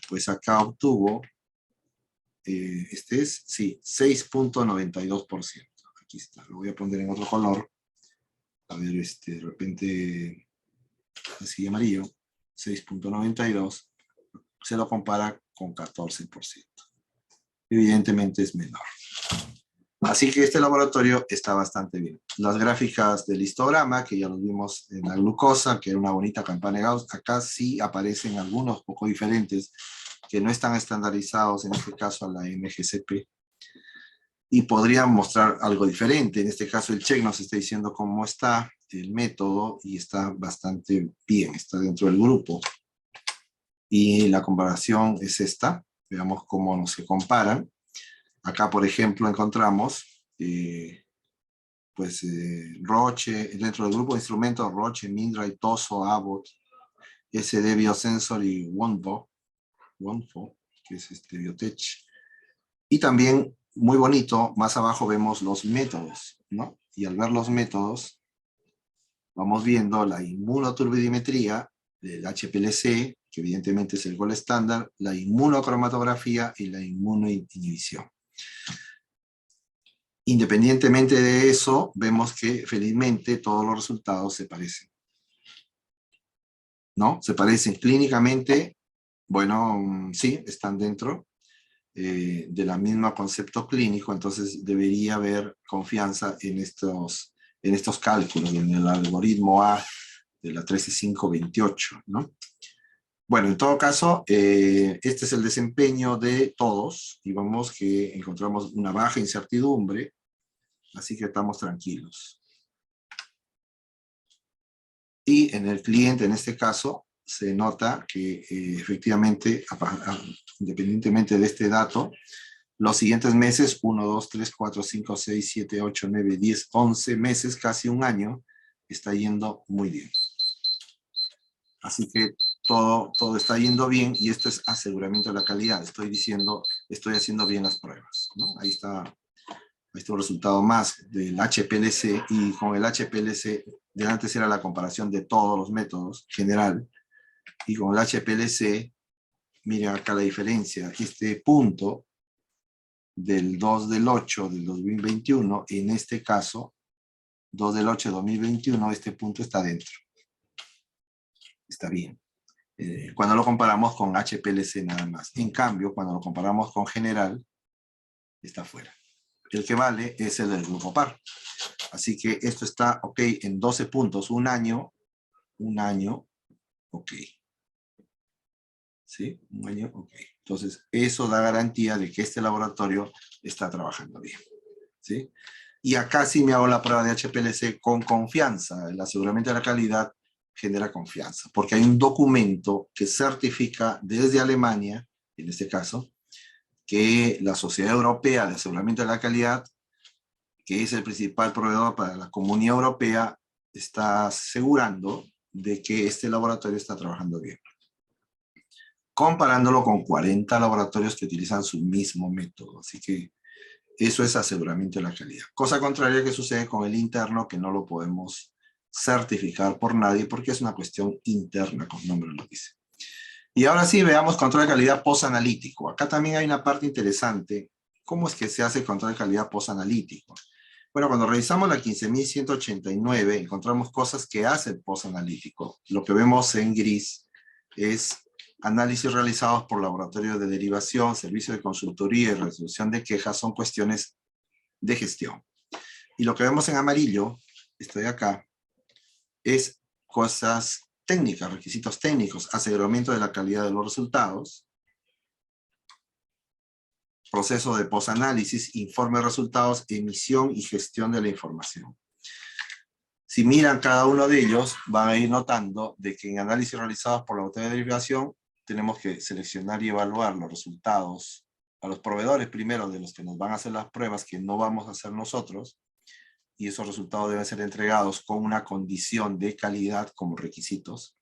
pues acá obtuvo, este es, sí, 6.92%. Aquí está, lo voy a poner en otro color. A ver, de repente, así amarillo, 6.92, se lo compara con 14%. Evidentemente es menor. Así que este laboratorio está bastante bien. Las gráficas del histograma, que ya los vimos en la glucosa, que era una bonita campana de Gauss, acá sí aparecen algunos poco diferentes, que no están estandarizados, en este caso a la MGCP, y podrían mostrar algo diferente. En este caso el check nos está diciendo cómo está el método, y está bastante bien, está dentro del grupo. Y la comparación es esta. Veamos cómo se comparan. Acá, por ejemplo, encontramos, Roche, dentro del grupo de instrumentos, Roche, Mindray, Toso, Abbott, SD Biosensor y Wonfo, que es Biotech. Y también, muy bonito, más abajo vemos los métodos, ¿no? Y al ver los métodos, vamos viendo la inmunoturbidimetría del HPLC, que evidentemente es el gol estándar, la inmunocromatografía y la inmunoinhibición. Independientemente de eso, vemos que felizmente todos los resultados se parecen. ¿No? Se parecen clínicamente, bueno, sí, están dentro de la misma concepto clínico, entonces debería haber confianza en estos cálculos, en el algoritmo A de la 13528, ¿no? Bueno, en todo caso, este es el desempeño de todos, y vemos que encontramos una baja incertidumbre, así que estamos tranquilos. Y en el cliente, en este caso, se nota que efectivamente, independientemente de este dato, los siguientes meses, 1, 2, 3, 4, 5, 6, 7, 8, 9, 10, 11 meses, casi un año, está yendo muy bien. Así que todo está yendo bien, y esto es aseguramiento de la calidad. Estoy diciendo, estoy haciendo bien las pruebas, ¿no? Ahí está un resultado más del HPLC, y con el HPLC, de antes era la comparación de todos los métodos general, y con el HPLC, miren acá la diferencia, este punto del 2 del 8 del 2021, en este caso, 2 del 8 de 2021, este punto está dentro. Está bien. Cuando lo comparamos con HPLC nada más. En cambio, cuando lo comparamos con general, está fuera. El que vale es el del grupo par. Así que esto está ok en 12 puntos. Un año, ok. ¿Sí? Un año, ok. Entonces, eso da garantía de que este laboratorio está trabajando bien. ¿Sí? Y acá sí me hago la prueba de HPLC con confianza. El aseguramiento de la calidad genera confianza, porque hay un documento que certifica desde Alemania, en este caso, que la Sociedad Europea de Aseguramiento de la Calidad, que es el principal proveedor para la Comunidad Europea, está asegurando de que este laboratorio está trabajando bien, comparándolo con 40 laboratorios que utilizan su mismo método. Así que eso es aseguramiento de la calidad. Cosa contraria que sucede con el interno, que no lo podemos certificar por nadie porque es una cuestión interna, como el nombre lo dice. Y ahora sí, veamos control de calidad post-analítico. Acá también hay una parte interesante. ¿Cómo es que se hace control de calidad post-analítico? Bueno, cuando revisamos la 15.189, encontramos cosas que hace el post-analítico. Lo que vemos en gris es análisis realizados por laboratorios de derivación, servicios de consultoría y resolución de quejas, son cuestiones de gestión. Y lo que vemos en amarillo, esto de acá, es cosas técnicas, requisitos técnicos, aseguramiento de la calidad de los resultados, proceso de posanálisis, informe de resultados, emisión y gestión de la información. Si miran cada uno de ellos, van a ir notando de que en análisis realizados por la autoridad de derivación, tenemos que seleccionar y evaluar los resultados a los proveedores primero de los que nos van a hacer las pruebas que no vamos a hacer nosotros, y esos resultados deben ser entregados con una condición de calidad como requisitos.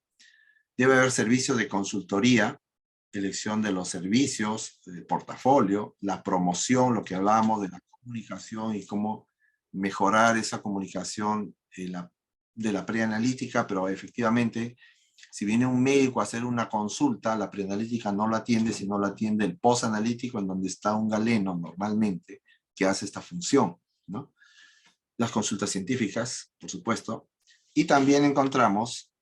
Debe haber servicio de consultoría, elección de los servicios, el portafolio, la promoción, lo que hablábamos de la comunicación y cómo mejorar esa comunicación de la preanalítica, pero efectivamente, si viene un médico a hacer una consulta, la preanalítica no la atiende, sino la atiende el posanalítico, en donde está un galeno normalmente que hace esta función, ¿no? Las consultas científicas, por supuesto, y también encontramos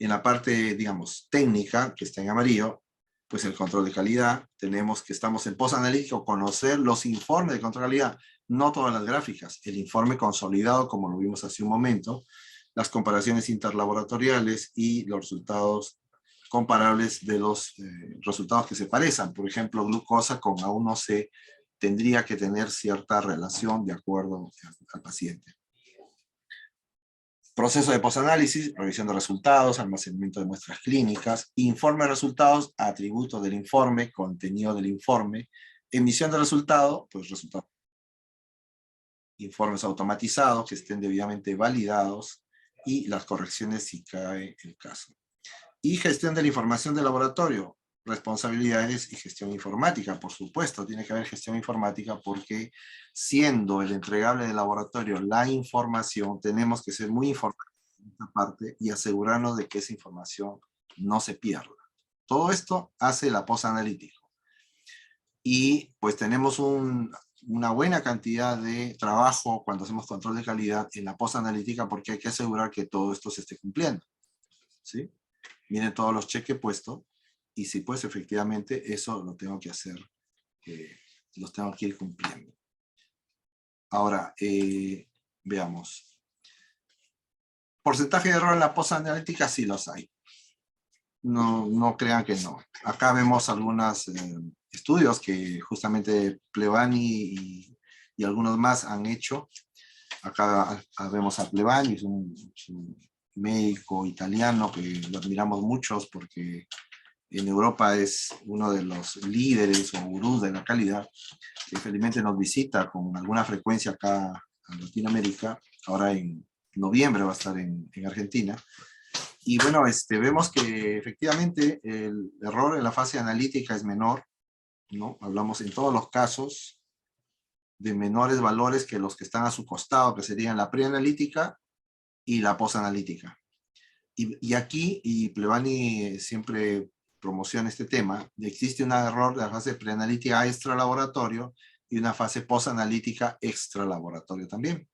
en la parte, digamos, técnica, que está en amarillo, pues el control de calidad. Tenemos que estamos en post-analítico, conocer los informes de control de calidad, no todas las gráficas, el informe consolidado, como lo vimos hace un momento, las comparaciones interlaboratoriales y los resultados comparables de los resultados que se parecen. Por ejemplo, glucosa con A1C tendría que tener cierta relación de acuerdo al paciente. Proceso de posanálisis, revisión de resultados, almacenamiento de muestras clínicas, informe de resultados, atributos del informe, contenido del informe, emisión de resultado, pues resultados. Informes automatizados que estén debidamente validados y las correcciones si cae el caso. Y gestión de la información del laboratorio, responsabilidades y gestión informática, por supuesto, tiene que haber gestión informática porque siendo el entregable del laboratorio la información, tenemos que ser muy informados en esta parte y asegurarnos de que esa información no se pierda. Todo esto hace la post-analítico. Y pues tenemos una buena cantidad de trabajo cuando hacemos control de calidad en la post-analítica porque hay que asegurar que todo esto se esté cumpliendo, ¿sí? Vienen todos los cheques puestos y si pues efectivamente eso lo tengo que hacer, los tengo que ir cumpliendo. Ahora, veamos. Porcentaje de error en la post-analítica sí los hay. No crean que no. Acá vemos algunos estudios que justamente Plevani y algunos más han hecho. Acá vemos a Plevani, es un médico italiano que lo admiramos muchos porque en Europa es uno de los líderes o gurús de la calidad, que felizmente nos visita con alguna frecuencia acá a Latinoamérica. Ahora en noviembre va a estar en Argentina. Y bueno, vemos que efectivamente el error en la fase analítica es menor, ¿no? Hablamos en todos los casos de menores valores que los que están a su costado, que serían la preanalítica y la posanalítica. Y aquí, y Plevani siempre promociona este tema, existe un error de la fase preanalítica extralaboratorio y una fase posanalítica extralaboratorio también.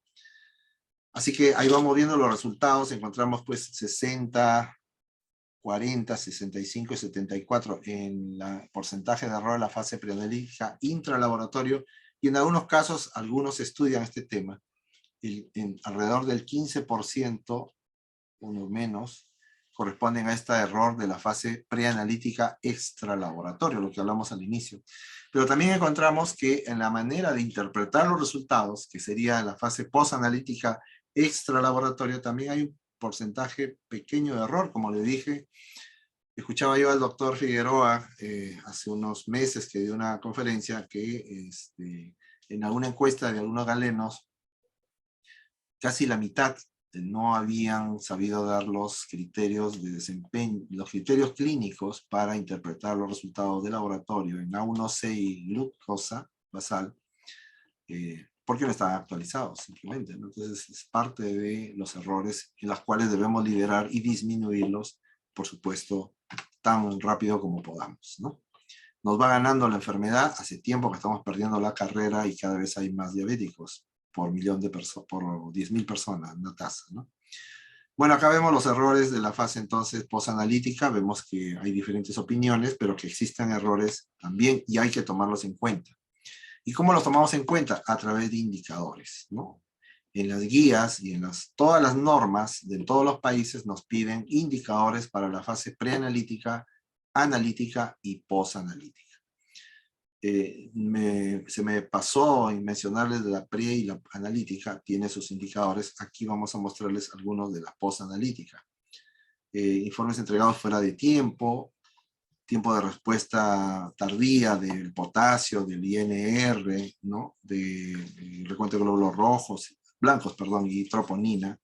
Así que ahí vamos viendo los resultados, encontramos pues 60, 40, 65 y 74 en el porcentaje de error en la fase preanalítica intralaboratorio, y en algunos casos, algunos estudian este tema, en alrededor del 15%, uno menos, corresponden a este error de la fase preanalítica extralaboratorio, lo que hablamos al inicio. Pero también encontramos que en la manera de interpretar los resultados, que sería la fase posanalítica extralaboratorio, también hay un porcentaje pequeño de error, como le dije. Escuchaba yo al doctor Figueroa hace unos meses que dio una conferencia que en alguna encuesta de algunos galenos, casi la mitad no habían sabido dar los criterios de desempeño, los criterios clínicos para interpretar los resultados de laboratorio en A1C y glucosa basal, porque no estaban actualizados simplemente, ¿no? Entonces es parte de los errores en los cuales debemos liderar y disminuirlos, por supuesto, tan rápido como podamos, ¿no? Nos va ganando la enfermedad, hace tiempo que estamos perdiendo la carrera y cada vez hay más diabéticos. por millón de personas, por 10.000 personas, una tasa, ¿no? Bueno, acá vemos los errores de la fase entonces posanalítica, vemos que hay diferentes opiniones, pero que existen errores también y hay que tomarlos en cuenta. ¿Y cómo los tomamos en cuenta? A través de indicadores, ¿no? En las guías y en todas las normas de todos los países nos piden indicadores para la fase preanalítica, analítica y posanalítica. Se me pasó en mencionarles de la pre y la analítica, tiene sus indicadores. Aquí vamos a mostrarles algunos de la posanalítica. Informes entregados fuera de tiempo, tiempo de respuesta tardía del potasio, del INR, ¿no? De recuento de glóbulos rojos, blancos, perdón, y troponina,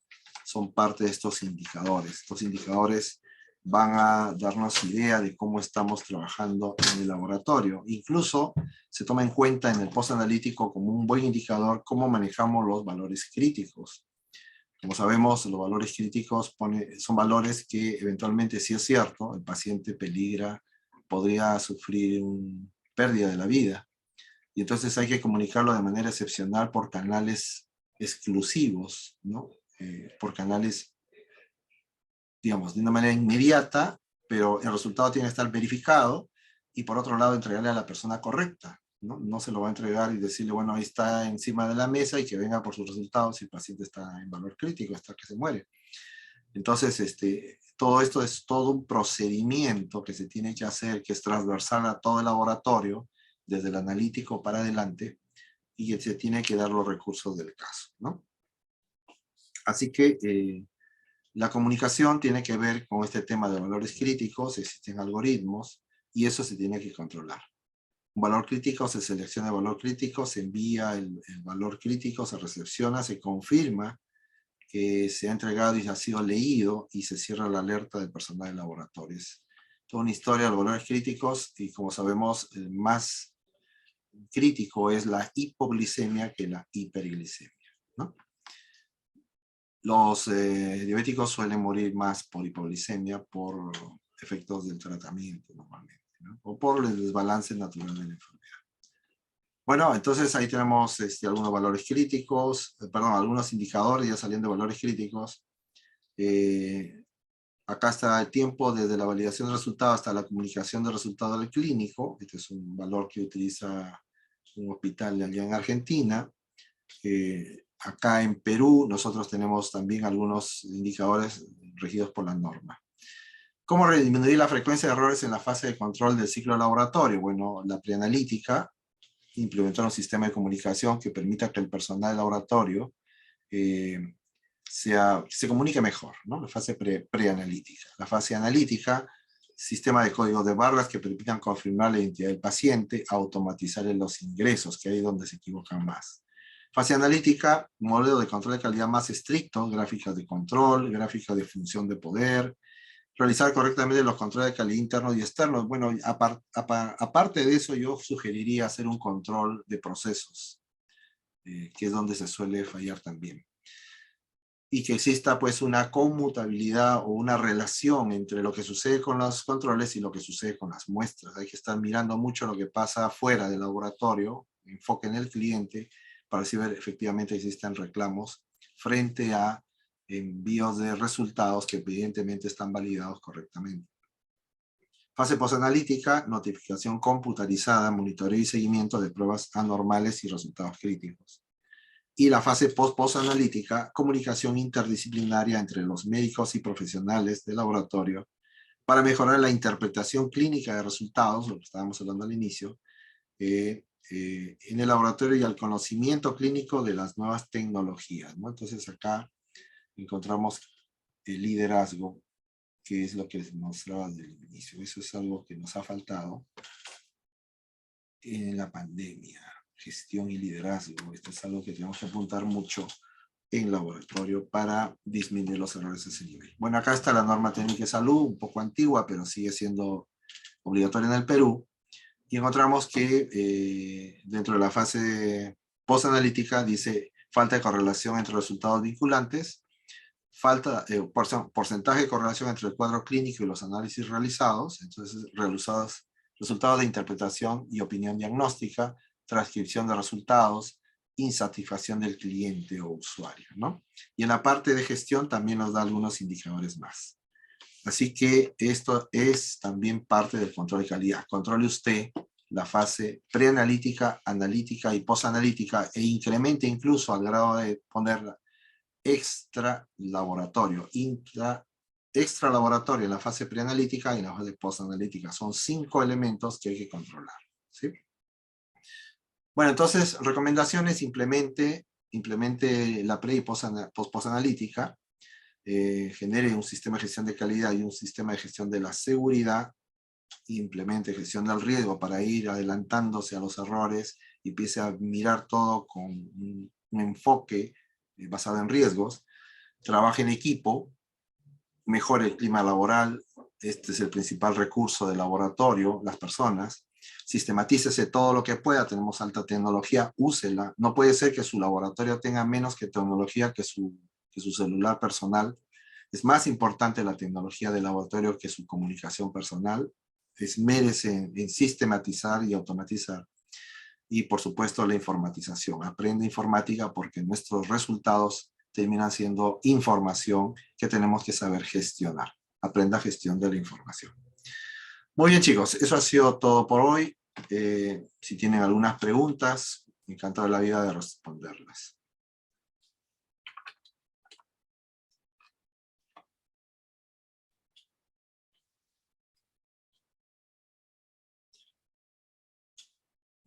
son parte de estos indicadores. Estos indicadores van a darnos idea de cómo estamos trabajando en el laboratorio. Incluso se toma en cuenta en el postanalítico como un buen indicador cómo manejamos los valores críticos. Como sabemos, los valores críticos son valores que eventualmente, si es cierto, el paciente podría sufrir una pérdida de la vida. Y entonces hay que comunicarlo de manera excepcional por canales exclusivos, ¿no? Por canales, digamos, de una manera inmediata, pero el resultado tiene que estar verificado, y por otro lado entregarle a la persona correcta, ¿no? No se lo va a entregar y decirle, bueno, ahí está encima de la mesa y que venga por sus resultados si el paciente está en valor crítico hasta que se muere. Entonces, todo esto es todo un procedimiento que se tiene que hacer, que es transversal a todo el laboratorio, desde el analítico para adelante, y que se tiene que dar los recursos del caso, ¿no? Así que la comunicación tiene que ver con este tema de valores críticos, existen algoritmos, y eso se tiene que controlar. Un valor crítico, se selecciona el valor crítico, se envía el valor crítico, se recepciona, se confirma que se ha entregado y ha sido leído, y se cierra la alerta del personal de laboratorios. Toda una historia de los valores críticos, y como sabemos, el más crítico es la hipoglicemia que la hiperglicemia, ¿no? Los diabéticos suelen morir más por hipoglicemia, por efectos del tratamiento normalmente, ¿no? O por el desbalance natural de la enfermedad. Bueno, entonces ahí tenemos algunos valores críticos, perdón, algunos indicadores ya saliendo de valores críticos. Acá está el tiempo desde la validación de resultados hasta la comunicación de resultados al clínico. Este es un valor que utiliza un hospital allá en Argentina. Acá en Perú nosotros tenemos también algunos indicadores regidos por la norma. ¿Cómo disminuir la frecuencia de errores en la fase de control del ciclo laboratorio? Bueno, la preanalítica implementó un sistema de comunicación que permita que el personal del laboratorio se comunique mejor, ¿no? La fase preanalítica. La fase analítica, sistema de código de barras que permitan confirmar la identidad del paciente, automatizar los ingresos, que ahí es donde se equivocan más. Fase analítica, modelo de control de calidad más estricto, gráficas de control, gráficas de función de poder, realizar correctamente los controles de calidad internos y externos. Bueno, aparte de eso, yo sugeriría hacer un control de procesos, que es donde se suele fallar también. Y que exista pues una conmutabilidad o una relación entre lo que sucede con los controles y lo que sucede con las muestras. Hay que estar mirando mucho lo que pasa afuera del laboratorio, enfoque en el cliente, para si ver efectivamente existen reclamos frente a envíos de resultados que evidentemente están validados correctamente. Fase postanalítica, notificación computarizada, monitoreo y seguimiento de pruebas anormales y resultados críticos. Y la fase postanalítica, comunicación interdisciplinaria entre los médicos y profesionales del laboratorio para mejorar la interpretación clínica de resultados, lo que estábamos hablando al inicio, en el laboratorio, y al conocimiento clínico de las nuevas tecnologías, ¿no? Entonces acá encontramos el liderazgo, que es lo que les mostraba desde el inicio. Eso es algo que nos ha faltado en la pandemia. Gestión y liderazgo. Esto es algo que tenemos que apuntar mucho en laboratorio para disminuir los errores de ese nivel. Bueno, acá está la norma técnica de salud, un poco antigua, pero sigue siendo obligatoria en el Perú. Y encontramos que dentro de la fase postanalítica dice falta de correlación entre resultados vinculantes, falta porcentaje de correlación entre el cuadro clínico y los análisis realizados, entonces resultados de interpretación y opinión diagnóstica, transcripción de resultados, insatisfacción del cliente o usuario, ¿no? Y en la parte de gestión también nos da algunos indicadores más. Así que esto es también parte del control de calidad. Controle usted la fase preanalítica, analítica y posanalítica e incremente incluso al grado de ponerla extra laboratorio, extra laboratorio en la fase preanalítica y en la fase posanalítica. Son 5 elementos que hay que controlar, ¿sí? Bueno, entonces, recomendaciones, implemente la pre y posanalítica, genere un sistema de gestión de calidad y un sistema de gestión de la seguridad, implemente gestión del riesgo para ir adelantándose a los errores y empiece a mirar todo con un enfoque basado en riesgos, trabaje en equipo, mejore el clima laboral, este es el principal recurso del laboratorio, las personas, sistematícese todo lo que pueda, tenemos alta tecnología, úsela, no puede ser que su laboratorio tenga menos que tecnología que su celular personal, es más importante la tecnología del laboratorio que su comunicación personal, esmérese en sistematizar y automatizar. Y por supuesto la informatización. Aprende informática porque nuestros resultados terminan siendo información que tenemos que saber gestionar. Aprenda gestión de la información. Muy bien, chicos, eso ha sido todo por hoy. Si tienen algunas preguntas, encantado de la vida de responderlas.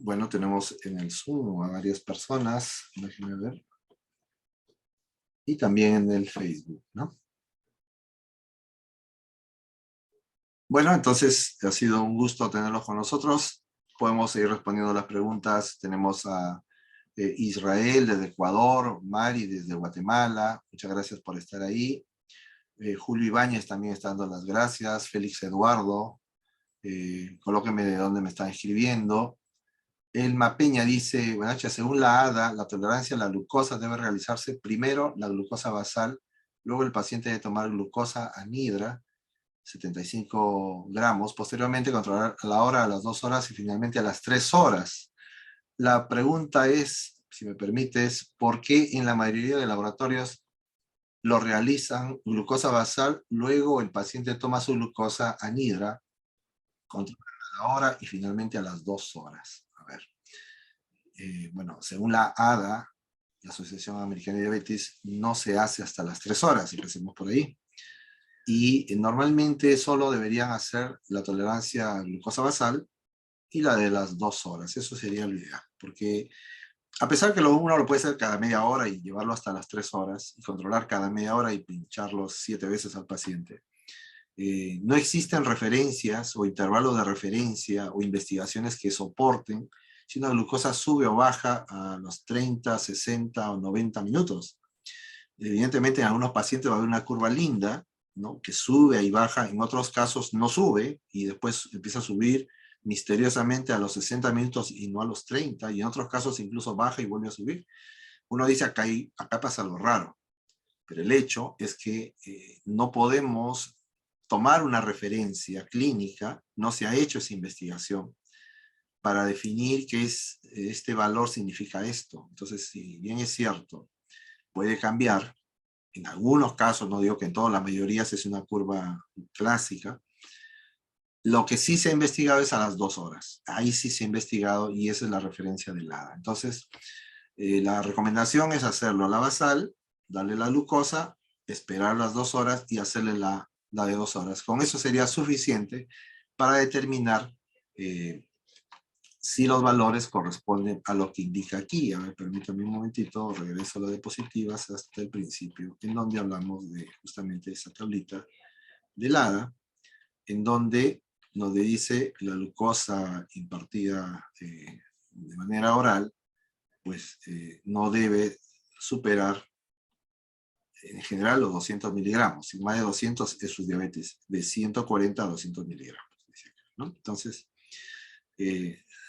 Bueno, tenemos en el Zoom a varias personas, déjenme ver. Y también en el Facebook, ¿no? Bueno, entonces ha sido un gusto tenerlos con nosotros. Podemos seguir respondiendo las preguntas. Tenemos a Israel desde Ecuador, Mari desde Guatemala. Muchas gracias por estar ahí. Julio Ibáñez también está dando las gracias. Félix Eduardo. Colóquenme de dónde me están escribiendo. Elma Peña dice, bueno, según la ADA, la tolerancia a la glucosa debe realizarse primero la glucosa basal, luego el paciente debe tomar glucosa anhidra, 75 gramos, posteriormente controlar a la hora, a las 2 horas y finalmente a las 3 horas. La pregunta es, si me permites, ¿por qué en la mayoría de laboratorios lo realizan glucosa basal, luego el paciente toma su glucosa anhidra, controla a la hora y finalmente a las 2 horas? A ver. Bueno, según la ADA, la Asociación Americana de Diabetes, no se hace hasta las 3 horas, empecemos por ahí. Y normalmente solo deberían hacer la tolerancia a glucosa basal y la de las 2 horas. Eso sería lo ideal, porque a pesar que uno lo puede hacer cada media hora y llevarlo hasta las 3 horas, y controlar cada media hora y pincharlo 7 veces al paciente, no existen referencias o intervalos de referencia o investigaciones que soporten si una glucosa sube o baja a los 30, 60 o 90 minutos. Evidentemente en algunos pacientes va a haber una curva linda, ¿no?, que sube y baja, en otros casos no sube y después empieza a subir misteriosamente a los 60 minutos y no a los 30, y en otros casos incluso baja y vuelve a subir. Uno dice, acá pasa algo raro, pero el hecho es que no podemos tomar una referencia clínica, no se ha hecho esa investigación para definir qué es este valor significa esto. Entonces, si bien es cierto, puede cambiar, en algunos casos, no digo que en todas, la mayoría es una curva clásica, lo que sí se ha investigado es a las 2 horas. Ahí sí se ha investigado y esa es la referencia del ADA. Entonces, la recomendación es hacerlo a la basal, darle la glucosa, esperar las 2 horas y hacerle la de 2 horas. Con eso sería suficiente para determinar si los valores corresponden a lo que indica aquí. A ver, permítame un momentito, regreso a las diapositivas hasta el principio, en donde hablamos de justamente esa tablita del ADA, en donde nos dice la glucosa impartida de manera oral, pues no debe superar en general los 200 miligramos. Si más de 200 es su diabetes, de 140 a 200 miligramos, ¿no? Entonces,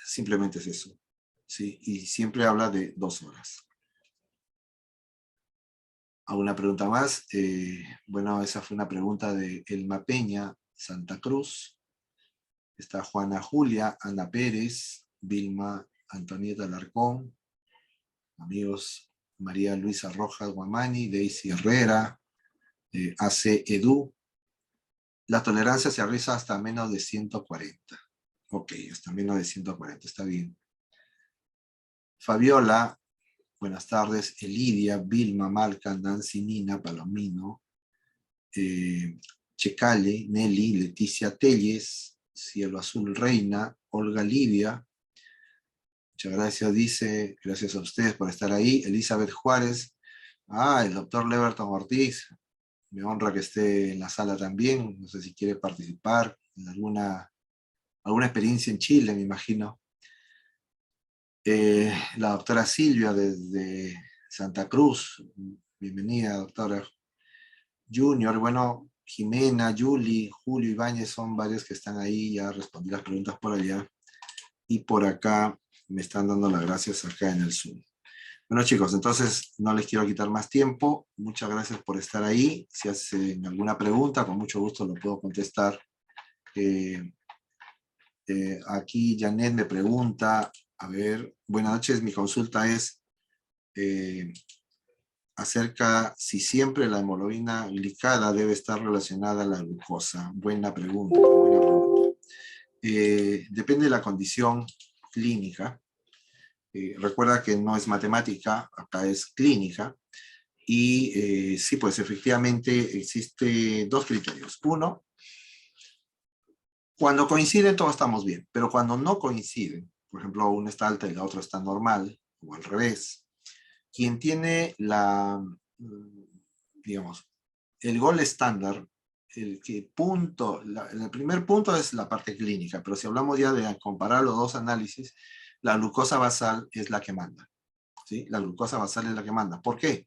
simplemente es eso, ¿sí? Y siempre habla de 2 horas. ¿Alguna pregunta más? Bueno, esa fue una pregunta de Elma Peña, Santa Cruz. Está Juana Julia, Ana Pérez, Vilma Antonieta Alarcón, amigos María Luisa Rojas Guamani, Daisy Herrera, AC Edu. La tolerancia se realiza hasta menos de 140. Ok, hasta menos de 140, está bien. Fabiola, buenas tardes. Elidia, Vilma, Malca, Nancy, Nina, Palomino, Checale, Nelly, Leticia Telles, Cielo Azul Reina, Olga Lidia. Muchas gracias, dice, gracias a ustedes por estar ahí. Elizabeth Juárez. El doctor Leverton Ortiz. Me honra que esté en la sala también. No sé si quiere participar en alguna experiencia en Chile, me imagino. La doctora Silvia desde Santa Cruz. Bienvenida, doctora. Junior, bueno, Jimena, Julie, Julio Ibáñez son varios que están ahí. Ya respondí las preguntas por allá. Y por acá me están dando las gracias acá en el Zoom. Bueno, chicos, entonces no les quiero quitar más tiempo. Muchas gracias por estar ahí. Si hacen alguna pregunta, con mucho gusto lo puedo contestar. Aquí Janet me pregunta, a ver, buenas noches, mi consulta es acerca si siempre la hemoglobina glicada debe estar relacionada a la glucosa. Buena pregunta, buena pregunta. Depende de la condición clínica. Recuerda que no es matemática, acá es clínica. Y sí, pues efectivamente existe dos criterios. Uno, cuando coinciden todos estamos bien, pero cuando no coinciden, por ejemplo, una está alta y la otra está normal, o al revés, quien tiene digamos, el gol estándar, el primer punto es la parte clínica, pero si hablamos ya de comparar los dos análisis, la glucosa basal es la que manda. ¿Sí? La glucosa basal es la que manda. ¿Por qué?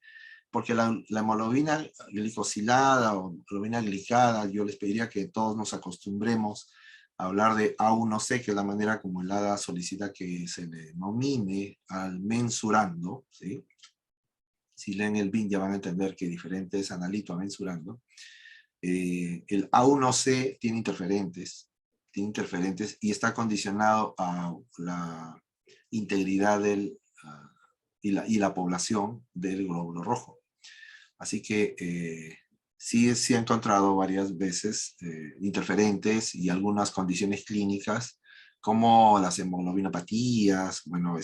Porque la hemoglobina glicosilada o hemoglobina glicada, yo les pediría que todos nos acostumbremos a hablar de A1C, que es la manera como el ADA solicita que se le denomine al mensurando, ¿sí? Si leen el BIN ya van a entender que diferente es analito a mensurando. El A1C tiene interferentes y está condicionado a la integridad y la población del glóbulo rojo. Así que sí he encontrado varias veces interferentes y algunas condiciones clínicas, como las hemoglobinopatías, bueno,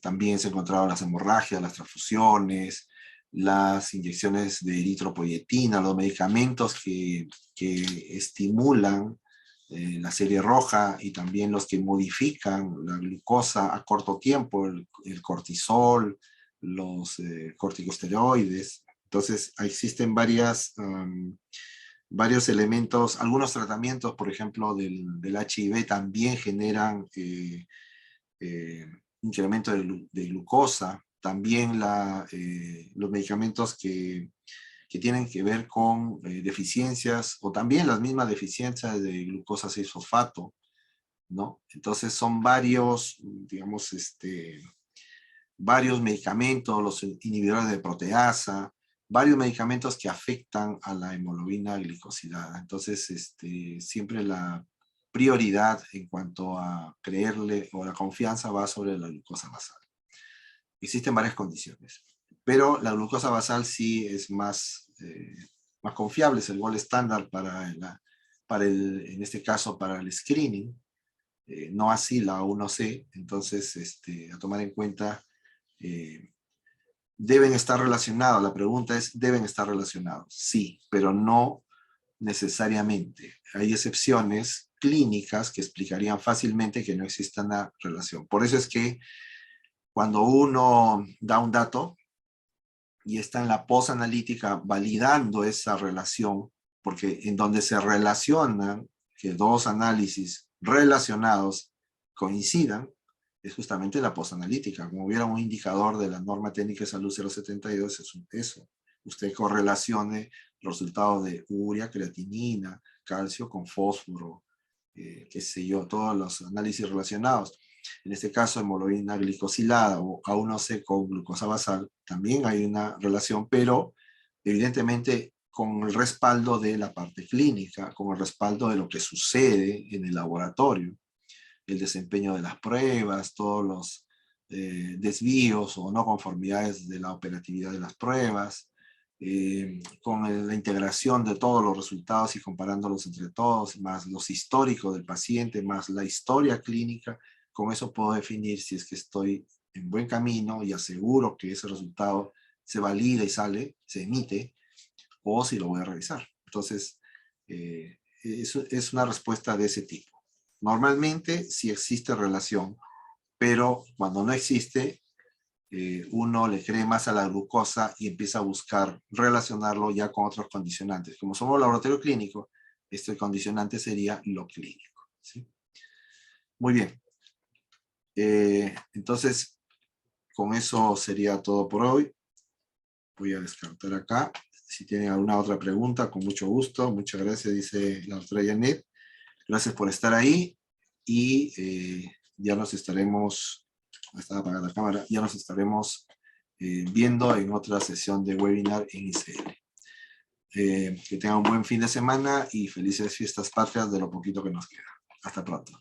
también se han encontrado las hemorragias, las transfusiones, las inyecciones de eritropoyetina, los medicamentos que estimulan la serie roja y también los que modifican la glucosa a corto tiempo, el cortisol, los corticosteroides. Entonces existen varios elementos, algunos tratamientos, por ejemplo, del HIV también generan incremento de glucosa, también los medicamentos que tienen que ver con deficiencias o también las mismas deficiencias de glucosa 6-fosfato, ¿no? Entonces son varios, digamos, varios medicamentos, los inhibidores de proteasa, varios medicamentos que afectan a la hemoglobina glicosilada. Entonces, siempre la prioridad en cuanto a creerle o la confianza va sobre la glucosa basal. Existen varias condiciones, pero la glucosa basal sí es más confiable, es el gol estándar en este caso para el screening, no así la 1C, entonces a tomar en cuenta, deben estar relacionados, la pregunta es, ¿deben estar relacionados? Sí, pero no necesariamente. Hay excepciones clínicas que explicarían fácilmente que no exista una relación. Por eso es que cuando uno da un dato y está en la posanalítica validando esa relación, porque en donde se relacionan que dos análisis relacionados coincidan, es justamente la posanalítica. Como hubiera un indicador de la norma técnica de salud 072, es eso. Usted correlacione los resultados de urea, creatinina, calcio con fósforo, qué sé yo, todos los análisis relacionados. En este caso, hemoglobina glicosilada o A1C con glucosa basal, también hay una relación, pero evidentemente con el respaldo de la parte clínica, con el respaldo de lo que sucede en el laboratorio, el desempeño de las pruebas, todos desvíos o no conformidades de la operatividad de las pruebas, con la integración de todos los resultados y comparándolos entre todos, más los históricos del paciente, más la historia clínica. Con eso puedo definir si es que estoy en buen camino y aseguro que ese resultado se valida y sale, se emite, o si lo voy a revisar. Entonces, es una respuesta de ese tipo. Normalmente sí existe relación, pero cuando no existe, uno le cree más a la glucosa y empieza a buscar relacionarlo ya con otros condicionantes. Como somos laboratorio clínico, este condicionante sería lo clínico, ¿sí? Muy bien. Entonces, con eso sería todo por hoy. Voy a descartar acá. Si tienen alguna otra pregunta, con mucho gusto. Muchas gracias, dice la doctora Janet. Gracias por estar ahí y ya nos estaremos, está apagada la cámara, ya nos estaremos viendo en otra sesión de webinar en ICL. Que tengan un buen fin de semana y felices fiestas patrias de lo poquito que nos queda. Hasta pronto.